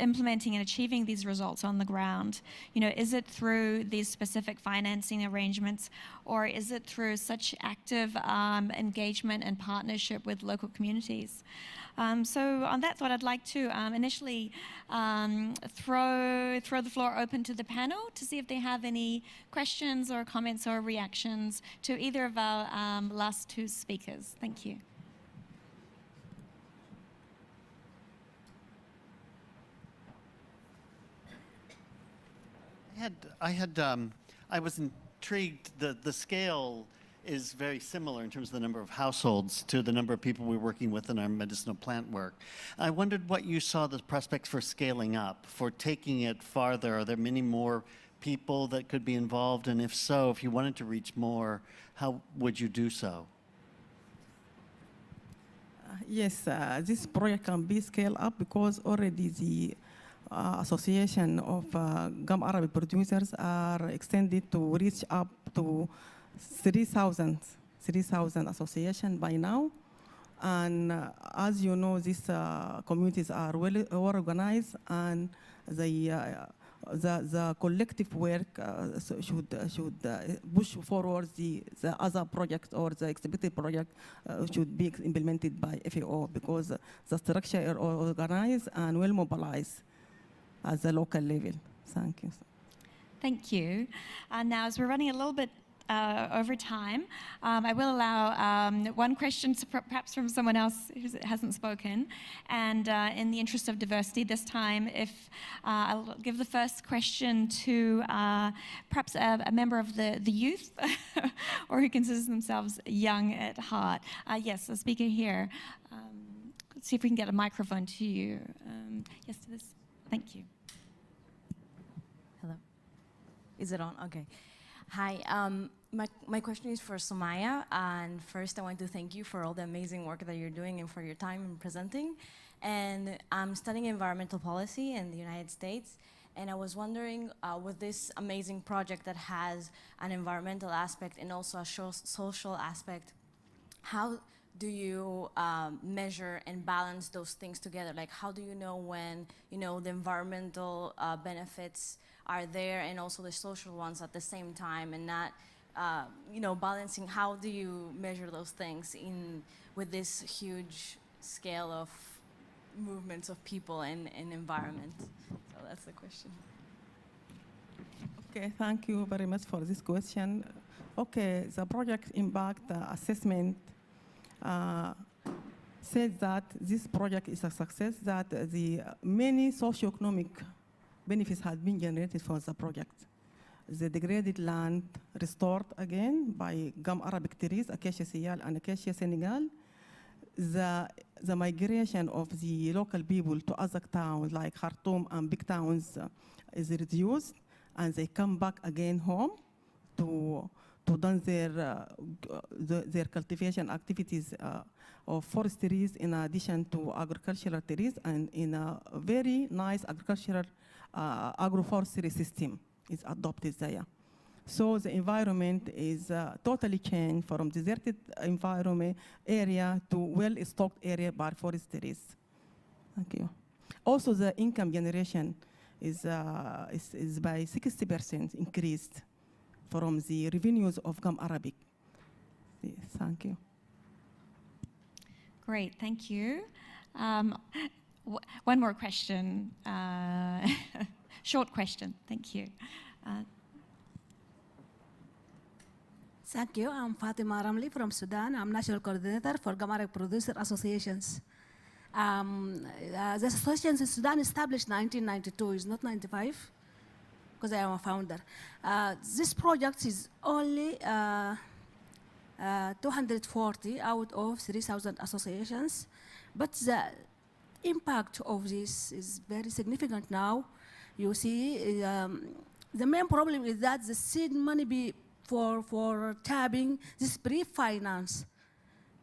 implementing and achieving these results on the ground. You know, is it through these specific financing arrangements, or is it through such active engagement and partnership with local communities? So on that thought, I'd like to initially throw the floor open to the panel to see if they have any questions or comments or reactions to either of our last two speakers. Thank you. I was intrigued that the scale is very similar in terms of the number of households to the number of people we're working with in our medicinal plant work. I wondered what you saw the prospects for scaling up, for taking it farther. Are there many more people that could be involved? And if so, if you wanted to reach more, how would you do so? Yes, this project can be scaled up because already the Association of gum Arabic producers are extended to reach up to 3,000 associations by now. And as you know, these communities are well organized, and the collective work should push forward the other project or the executive project should be implemented by FAO, because the structure are organized and well mobilized at the local level. Thank you. Thank you. Now, as we're running a little bit over time, I will allow one question to perhaps from someone else who hasn't spoken. And in the interest of diversity this time, if I'll give the first question to perhaps a member of the youth or who considers themselves young at heart. Yes, a speaker here. Let's see if we can get a microphone to you. Yes, to this. Thank you. Hello. Is it on? Okay. Hi. My question is for Samaya. And first, I want to thank you for all the amazing work that you're doing and for your time in presenting. And I'm studying environmental policy in the United States. And I was wondering, with this amazing project that has an environmental aspect and also a social aspect, how do you measure and balance those things together? Like, how do you know when, the environmental benefits are there and also the social ones at the same time, and not, balancing? How do you measure those things with this huge scale of movements of people and environment? So that's the question. Okay, thank you very much for this question. Okay, the project impact assessment says that this project is a success, that the many socioeconomic benefits have been generated for the project. The degraded land restored again by gum Arabic trees, Acacia Siyal and Acacia Senegal. The migration of the local people to other towns like Khartoum and big towns is reduced, and they come back again home to done their cultivation activities of forestries in addition to agricultural trees, and in a very nice agricultural agroforestry system is adopted there. So the environment is totally changed from deserted environment area to well-stocked area by forestries. Thank you. Also, the income generation is by 60% increased from the revenues of gum Arabic. Yes, thank you. Great, thank you. One more question. Short question, thank you. Thank you. I'm Fatima Ramli from Sudan. I'm National Coordinator for Gum Arabic Producer Associations. The association in Sudan established 1992, it's not 95, because I am a founder. This project is only 240 out of 3,000 associations, but the impact of this is very significant now. You see, the main problem is that the seed money for tabbing, this pre-finance.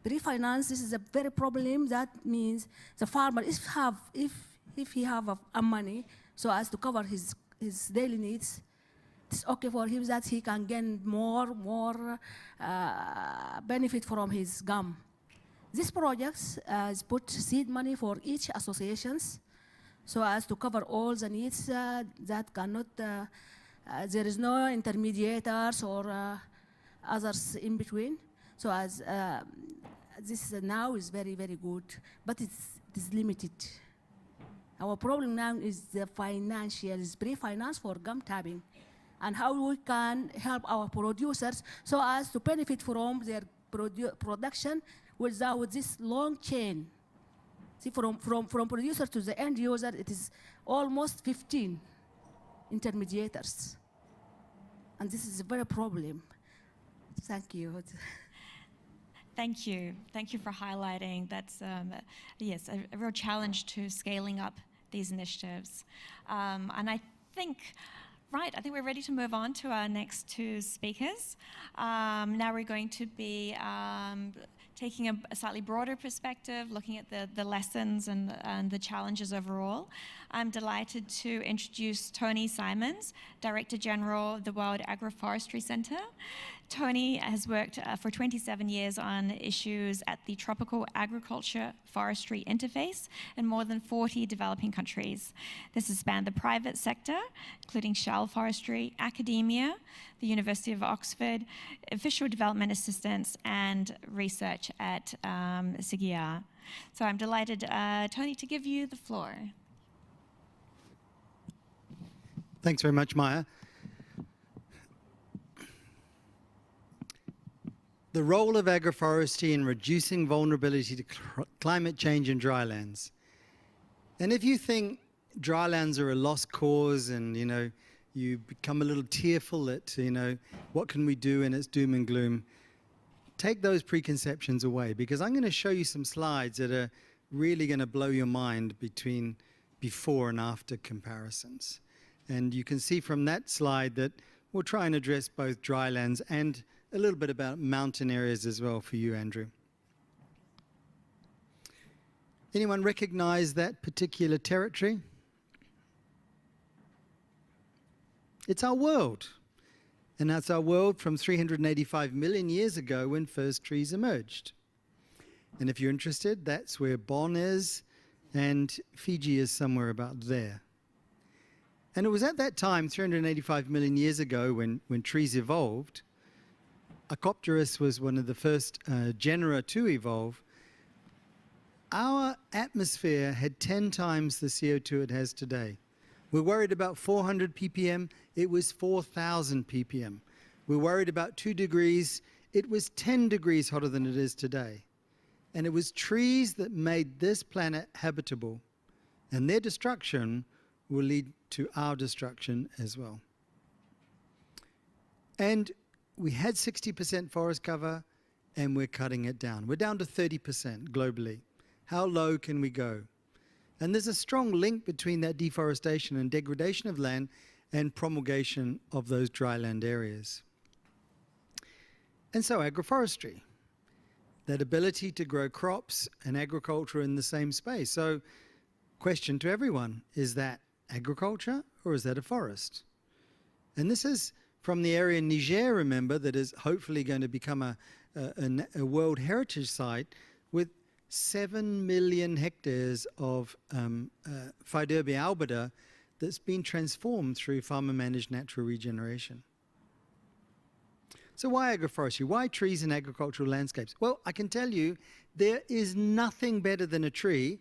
Pre-finance, this is a very problem. That means the farmer, if he have a money so as to cover his daily needs, it's okay for him that he can gain more benefit from his gum. This project has put seed money for each associations so as to cover all the needs that cannot, there is no intermediators or others in between. So as this now is very, very good, but it is limited. Our problem now is the financial, is pre-finance for gum tabbing, and how we can help our producers so as to benefit from their production without this long chain. See, from producer to the end user, it is almost 15 intermediators. And this is a very problem. Thank you. Thank you. Thank you for highlighting that's, yes, a real challenge to scaling up these initiatives. And I think, right, I think we're ready to move on to our next two speakers. Now we're going to be taking a slightly broader perspective, looking at the lessons and the challenges overall. I'm delighted to introduce Tony Simons, Director General of the World Agroforestry Center. Tony has worked for 27 years on issues at the Tropical Agriculture Forestry Interface in more than 40 developing countries. This has spanned the private sector, including shell forestry, academia, the University of Oxford, official development assistance, and research at Sdg. So I'm delighted, Tony, to give you the floor. Thanks very much, Maya. The role of agroforestry in reducing vulnerability to climate change in drylands. And if you think drylands are a lost cause and, you become a little tearful that, what can we do and it's doom and gloom, take those preconceptions away, because I'm going to show you some slides that are really going to blow your mind between before and after comparisons. And you can see from that slide that we'll try and address both drylands and a little bit about mountain areas as well for you, Andrew. Anyone recognize that particular territory? It's our world. And that's our world from 385 million years ago when first trees emerged. And if you're interested, that's where Bonn is, and Fiji is somewhere about there. And it was at that time, 385 million years ago, when trees evolved. Archaeopteryx was one of the first genera to evolve. Our atmosphere had 10 times the CO2 it has today. We're worried about 400 ppm, it was 4,000 ppm. We're worried about 2 degrees, it was 10 degrees hotter than it is today. And it was trees that made this planet habitable. And their destruction will lead to our destruction as well. And we had 60% forest cover, and we're cutting it down. We're down to 30% globally. How low can we go? And there's a strong link between that deforestation and degradation of land and promulgation of those dryland areas. And so agroforestry, that ability to grow crops and agriculture in the same space. So question to everyone, is that agriculture or is that a forest? And this is from the area in Niger, remember, that is hopefully going to become a World Heritage Site with 7 million hectares of Phyderbia albida that's been transformed through farmer-managed natural regeneration. So why agroforestry? Why trees in agricultural landscapes? Well, I can tell you there is nothing better than a tree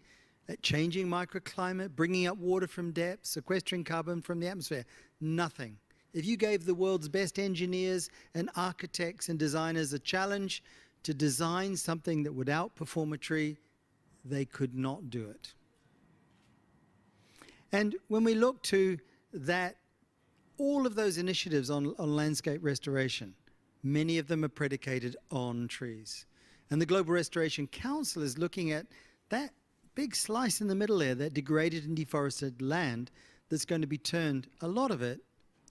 at changing microclimate, bringing up water from depths, sequestering carbon from the atmosphere. Nothing. If you gave the world's best engineers and architects and designers a challenge to design something that would outperform a tree, they could not do it. And when we look to that, all of those initiatives on landscape restoration, many of them are predicated on trees. And the Global Restoration Council is looking at that big slice in the middle there, that degraded and deforested land that's going to be turned, a lot of it,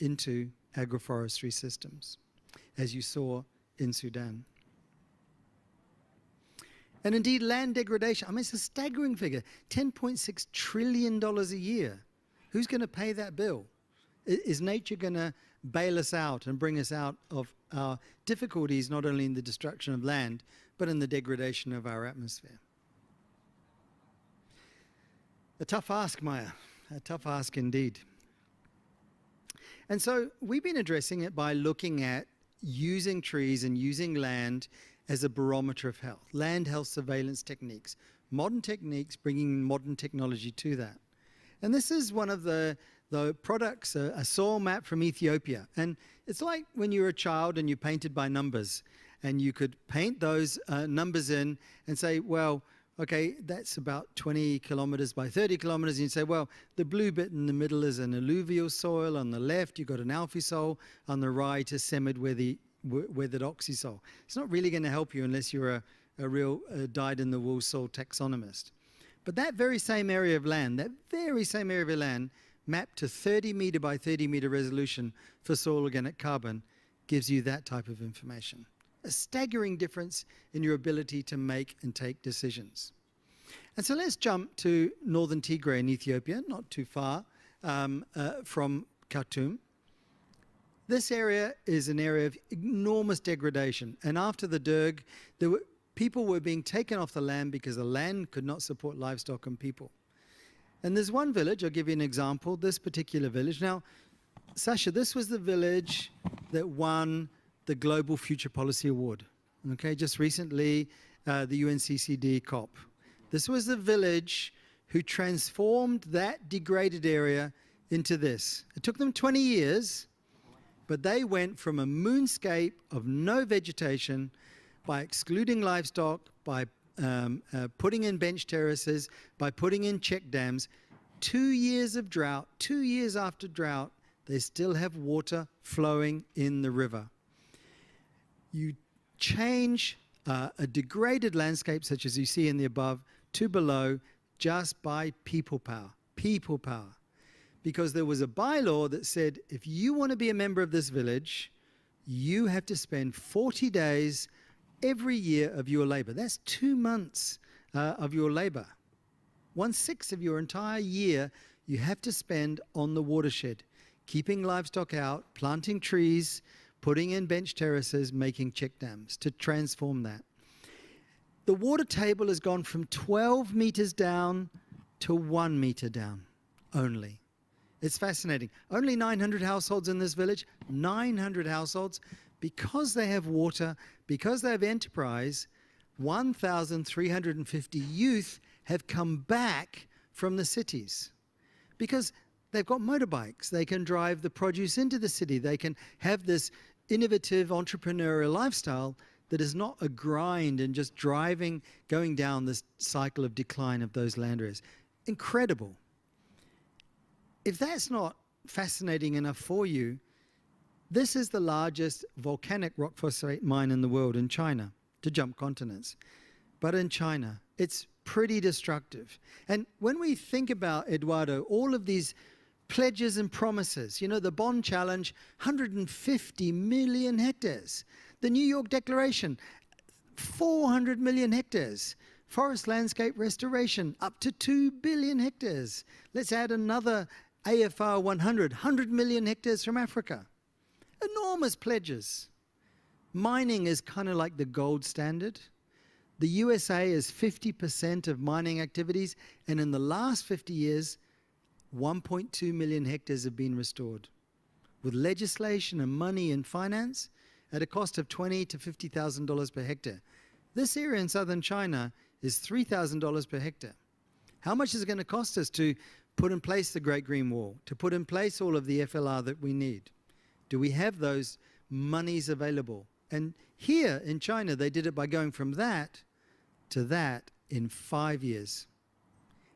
into agroforestry systems, as you saw in Sudan. And indeed, land degradation, I mean, it's a staggering figure, $10.6 trillion a year. Who's going to pay that bill? Is nature going to bail us out and bring us out of our difficulties, not only in the destruction of land, but in the degradation of our atmosphere? A tough ask, Maya, a tough ask indeed. And so we've been addressing it by looking at using trees and using land as a barometer of health, land health surveillance techniques, modern techniques bringing modern technology to that. And this is one of the products, a soil map from Ethiopia. And it's like when you were a child and you painted by numbers, and you could paint those numbers in and say, well, okay, that's about 20 kilometers by 30 kilometers. And you say, well, the blue bit in the middle is an alluvial soil. On the left, you've got an alphy soil. On the right, a semi-weathered oxy-soil. It's not really going to help you unless you're a real dyed-in-the-wool soil taxonomist. But that very same area of land, mapped to 30 meter by 30 meter resolution for soil organic carbon, gives you that type of information. A staggering difference in your ability to make and take decisions. And so let's jump to northern Tigray in Ethiopia, not too far from Khartoum. This area is an area of enormous degradation. And after the Derg, people were being taken off the land because the land could not support livestock and people. And there's one village, I'll give you an example, this particular village. Now, Sasha, this was the village that won the Global Future Policy Award, okay, just recently, the UNFCCC COP. This was the village who transformed that degraded area into this. It took them 20 years, but they went from a moonscape of no vegetation by excluding livestock, by putting in bench terraces, by putting in check dams. 2 years of drought, 2 years after drought, they still have water flowing in the river. You change a degraded landscape, such as you see in the above, to below, just by people power. People power. Because there was a bylaw that said, if you want to be a member of this village, you have to spend 40 days every year of your labor. That's 2 months of your labor. 1/6 of your entire year you have to spend on the watershed, keeping livestock out, planting trees, putting in bench terraces, making check dams to transform that. The water table has gone from 12 meters down to 1 meter down only. It's fascinating. Only 900 households in this village, 900 households. Because they have water, because they have enterprise, 1,350 youth have come back from the cities. Because they've got motorbikes, they can drive the produce into the city, they can have this innovative entrepreneurial lifestyle that is not a grind and just driving, going down this cycle of decline of those land areas. Incredible. If that's not fascinating enough for you, this is the largest volcanic rock phosphate mine in the world in China, to jump continents. But in China, it's pretty destructive. And when we think about, Eduardo, all of these pledges and promises, you know, the Bonn Challenge, 150 million hectares. The New York Declaration, 400 million hectares. Forest landscape restoration, up to 2 billion hectares. Let's add another AFR 100 million hectares from Africa. Enormous pledges. Mining is kind of like the gold standard. The USA is 50% of mining activities, and in the last 50 years, 1.2 million hectares have been restored. With legislation and money and finance at a cost of $20,000 to $50,000 per hectare. This area in southern China is $3,000 per hectare. How much is it going to cost us to put in place the Great Green Wall, to put in place all of the FLR that we need? Do we have those monies available? And here in China, they did it by going from that to that in 5 years.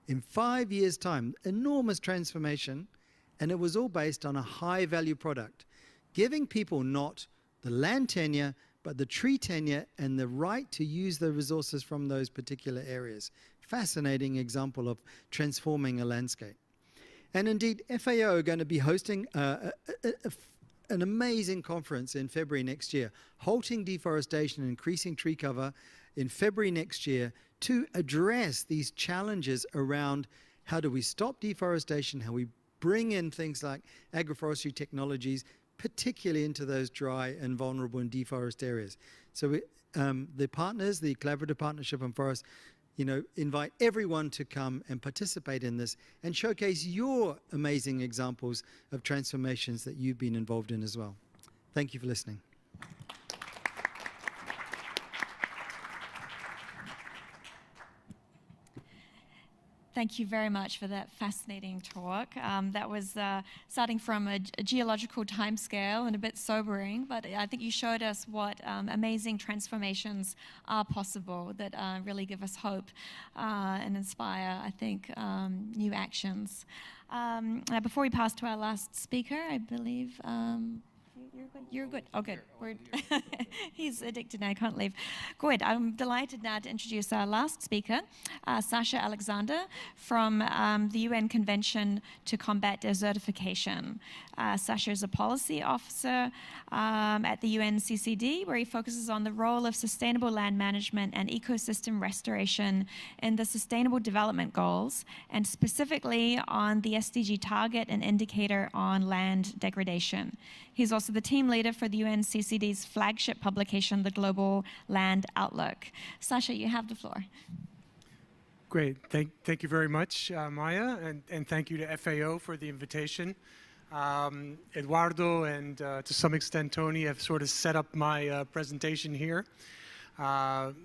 In 5 years' time, enormous transformation, and it was all based on a high-value product, giving people not the land tenure, but the tree tenure and the right to use the resources from those particular areas. Fascinating example of transforming a landscape. And indeed, FAO are going to be hosting an amazing conference in February next year, halting deforestation and increasing tree cover in February next year to address these challenges around how do we stop deforestation, how we bring in things like agroforestry technologies, particularly into those dry and vulnerable and deforested areas. So the partners, the Collaborative Partnership on Forest, invite everyone to come and participate in this and showcase your amazing examples of transformations that you've been involved in as well. Thank you for listening. Thank you very much for that fascinating talk. That was starting from a geological timescale and a bit sobering, but I think you showed us what amazing transformations are possible that really give us hope and inspire, I think, new actions. Before we pass to our last speaker, I believe... You're good. Oh, good. He's addicted now. I can't leave. Good. I'm delighted now to introduce our last speaker, Sasha Alexander from the UN Convention to Combat Desertification. Sasha is a policy officer at the UNCCC, where he focuses on the role of sustainable land management and ecosystem restoration in the Sustainable Development Goals, and specifically on the SDG target and indicator on land degradation. He's also the team leader for the UNCCC's flagship publication, The Global Land Outlook. Sasha, you have the floor. Great. Thank you very much, Maya, and thank you to FAO for the invitation. Eduardo and to some extent Tony have sort of set up my presentation here.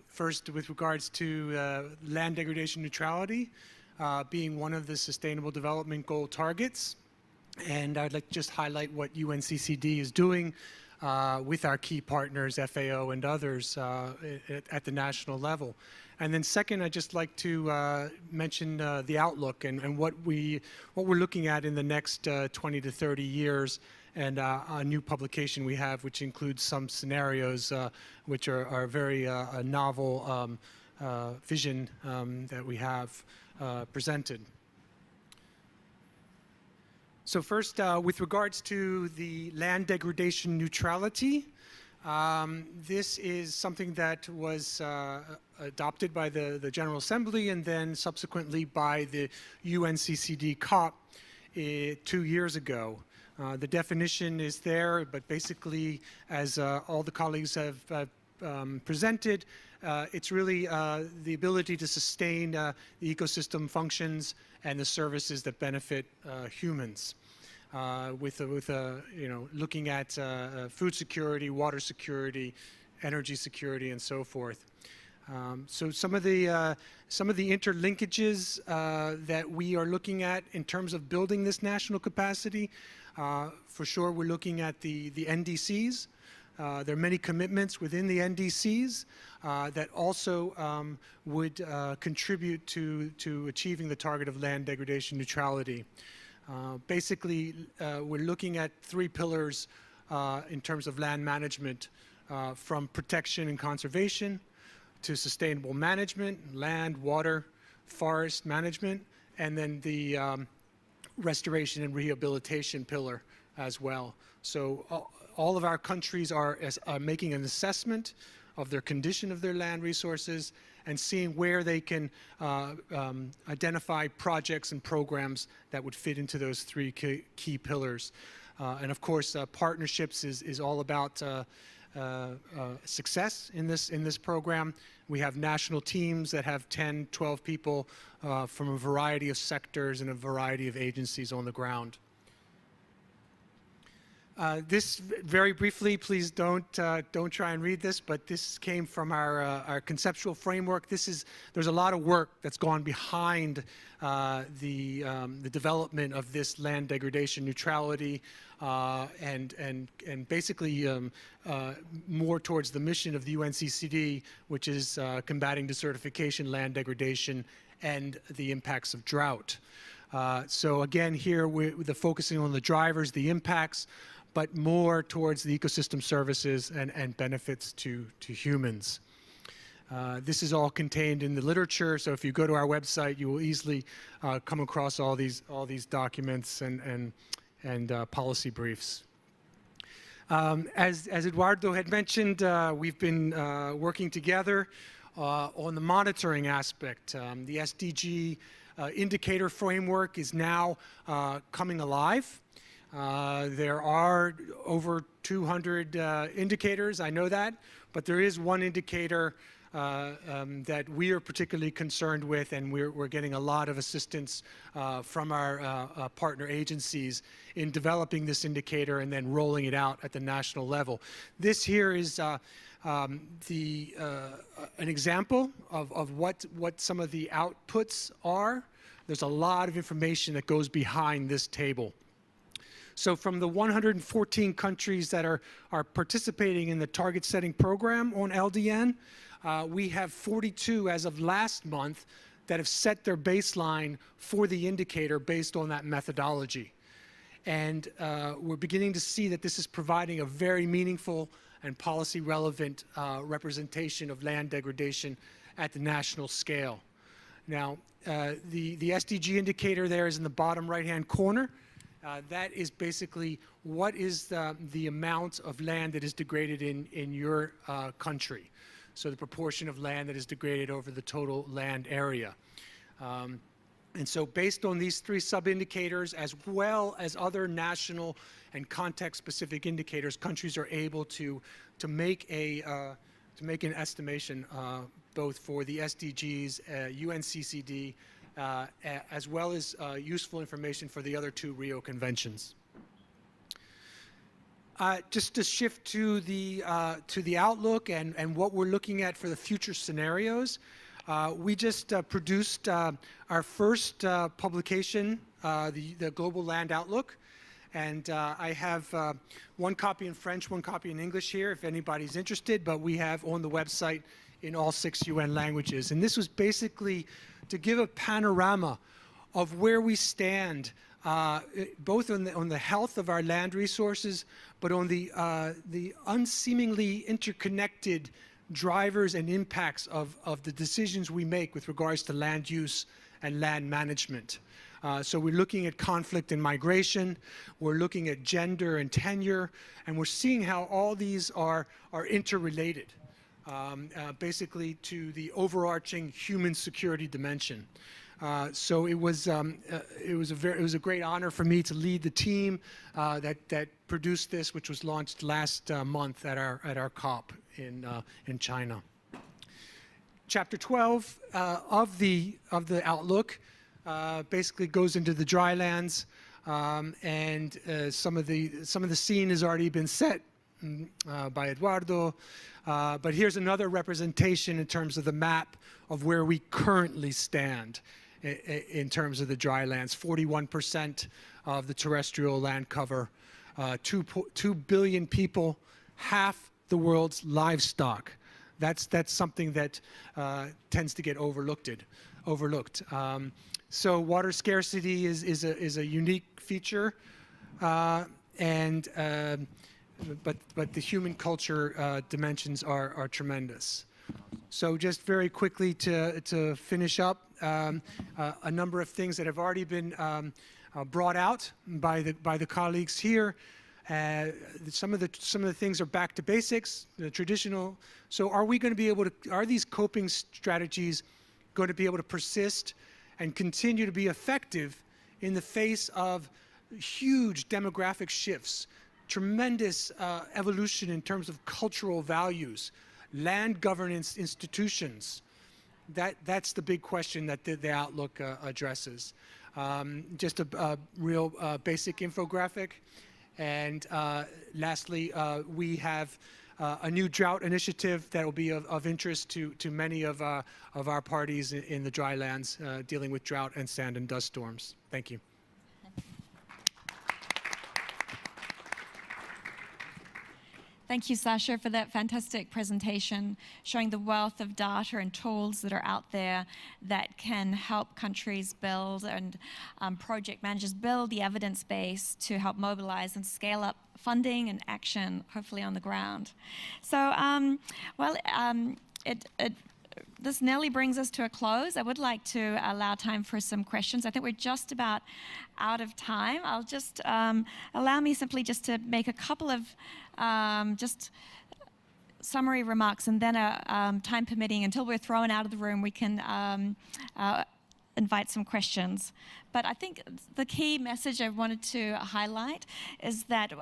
First, with regards to land degradation neutrality being one of the Sustainable Development Goal targets. And I'd like to just highlight what UNCCD is doing with our key partners, FAO and others, at the national level. And then second, I'd just like to mention the outlook and what we're looking at in the next 20 to 30 years, and a new publication we have, which includes some scenarios which are very novel vision that we have presented. So first, with regards to the land degradation neutrality, this is something that was adopted by the General Assembly and then subsequently by the UNCCD COP 2 years ago. The definition is there, but basically, as all the colleagues have presented, it's really the ability to sustain the ecosystem functions and the services that benefit humans, looking at food security, water security, energy security, and so forth. So some of the interlinkages that we are looking at in terms of building this national capacity, for sure, we're looking at the NDCs. There are many commitments within the NDCs that also would contribute to achieving the target of land degradation neutrality. Basically, we're looking at 3 pillars in terms of land management, from protection and conservation to sustainable management, land, water, forest management, and then the restoration and rehabilitation pillar as well. So all of our countries are making an assessment of their condition of their land resources and seeing where they can identify projects and programs that would fit into those 3 key pillars. And of course, partnerships is all about success in this program. We have national teams that have 10, 12 people from a variety of sectors and a variety of agencies on the ground. This, very briefly, please don't try and read this, but this came from our conceptual framework. There's a lot of work that's gone behind the development of this land degradation neutrality, and basically more towards the mission of the UNCCD, which is combating desertification, land degradation, and the impacts of drought. So again, here we're focusing on the drivers, the impacts, but more towards the ecosystem services and benefits to humans. This is all contained in the literature, so if you go to our website, you will easily come across all these documents and policy briefs. As Eduardo had mentioned, we've been working together on the monitoring aspect. The Sdg Indicator framework is now coming alive. There are over 200 indicators, I know that, but there is one indicator that we are particularly concerned with, and we're getting a lot of assistance from our partner agencies in developing this indicator and then rolling it out at the national level. This here is an example of what some of the outputs are. There's a lot of information that goes behind this table. So from the 114 countries that are participating in the target setting program on LDN, we have 42 as of last month that have set their baseline for the indicator based on that methodology. And we're beginning to see that this is providing a very meaningful and policy relevant representation of land degradation at the national scale. Now, the Sdg indicator there is in the bottom right-hand corner. That is basically what is the amount of land that is degraded in your country. So the proportion of land that is degraded over the total land area. And so based on these three sub-indicators, as well as other national and context-specific indicators, countries are able to make an estimation both for the SDGs, UNCCD, as well as useful information for the other two Rio conventions. Just to shift to the outlook and what we're looking at for the future scenarios, we just produced our first publication, the Global Land Outlook, and I have one copy in French, one copy in English here if anybody's interested, but we have on the website in all 6 UN languages. And this was basically to give a panorama of where we stand, both on the health of our land resources, but on the unseemingly interconnected drivers and impacts of the decisions we make with regards to land use and land management. So we're looking at conflict and migration, we're looking at gender and tenure, and we're seeing how all these are interrelated. Basically to the overarching human security dimension. So it was a great honor for me to lead the team that produced this, which was launched last month at our COP in China. Chapter 12 of the Outlook basically goes into the drylands, and some of the scene has already been set by Eduardo. But here's another representation in terms of the map of where we currently stand in terms of the drylands. 41% of the terrestrial land cover, 2 billion people, half the world's livestock. That's something that tends to get overlooked. So water scarcity is a unique feature, but the human culture dimensions are tremendous. So just very quickly to finish up, a number of things that have already been brought out by the colleagues here. Some of the things are back to basics, the traditional. So are we going to be able to? Are these coping strategies going to be able to persist and continue to be effective in the face of huge demographic shifts? Tremendous evolution in terms of cultural values, land governance institutions. That's the big question that the Outlook addresses. Just a real basic infographic. And lastly, we have a new drought initiative that will be of interest to many of our parties in the drylands dealing with drought and sand and dust storms. Thank you. Thank you, Sasha, for that fantastic presentation, showing the wealth of data and tools that are out there that can help countries build and project managers build the evidence base to help mobilize and scale up funding and action, hopefully on the ground. So, this nearly brings us to a close. I would like to allow time for some questions. I think we're just about out of time. I'll just allow me simply just to make a couple of just summary remarks, and then time permitting, until we're thrown out of the room, we can invite some questions. But I think the key message I wanted to highlight is that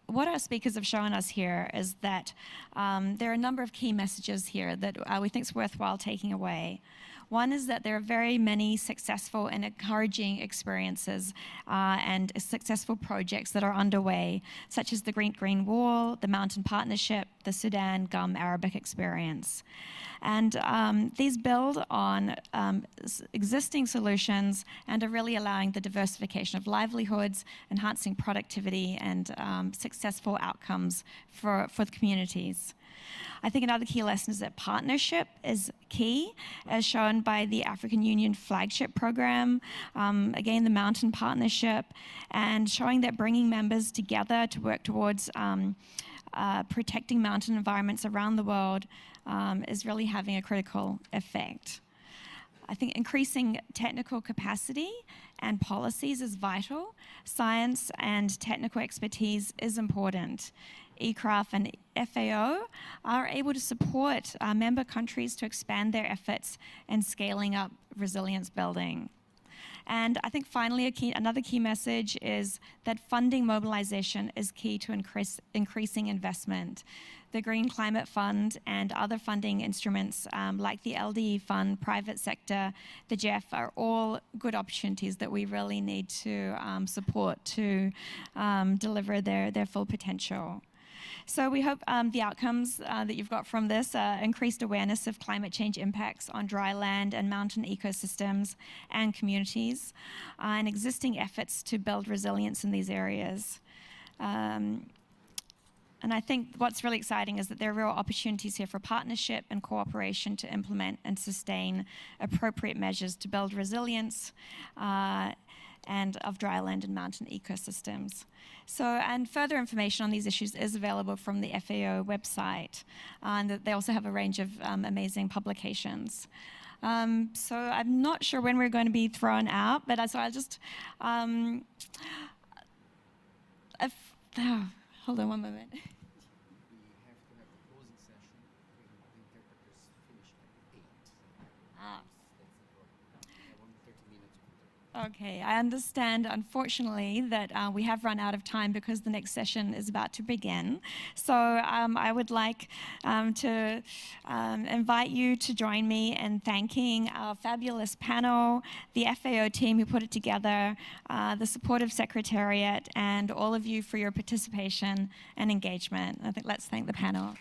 what our speakers have shown us here is that there are a number of key messages here that we think is worthwhile taking away. One is that there are very many successful and encouraging experiences and successful projects that are underway, such as the Green Wall, the Mountain Partnership, the Sudan Gum Arabic experience. And these build on existing solutions and are really allowing the diversification of livelihoods, enhancing productivity and successful outcomes for the communities. I think another key lesson is that partnership is key, as shown by the African Union flagship program, again, the Mountain Partnership, and showing that bringing members together to work towards protecting mountain environments around the world is really having a critical effect. I think increasing technical capacity and policies is vital. Science and technical expertise is important. ECRAF and FAO are able to support member countries to expand their efforts in scaling up resilience building. And I think finally another key message is that funding mobilization is key to increasing investment. The Green Climate Fund and other funding instruments like the LDE Fund, private sector, the GEF are all good opportunities that we really need to support to deliver their full potential. So we hope the outcomes that you've got from this increased awareness of climate change impacts on dry land and mountain ecosystems and communities, and existing efforts to build resilience in these areas. And I think what's really exciting is that there are real opportunities here for partnership and cooperation to implement and sustain appropriate measures to build resilience and of dryland and mountain ecosystems. So, and further information on these issues is available from the FAO website, and they also have a range of amazing publications. So I'm not sure when we're going to be thrown out, but so I'll just, hold on one moment. Okay, I understand, unfortunately, that we have run out of time because the next session is about to begin. So I would like to invite you to join me in thanking our fabulous panel, the FAO team who put it together, the supportive secretariat, and all of you for your participation and engagement. I think let's thank the panel.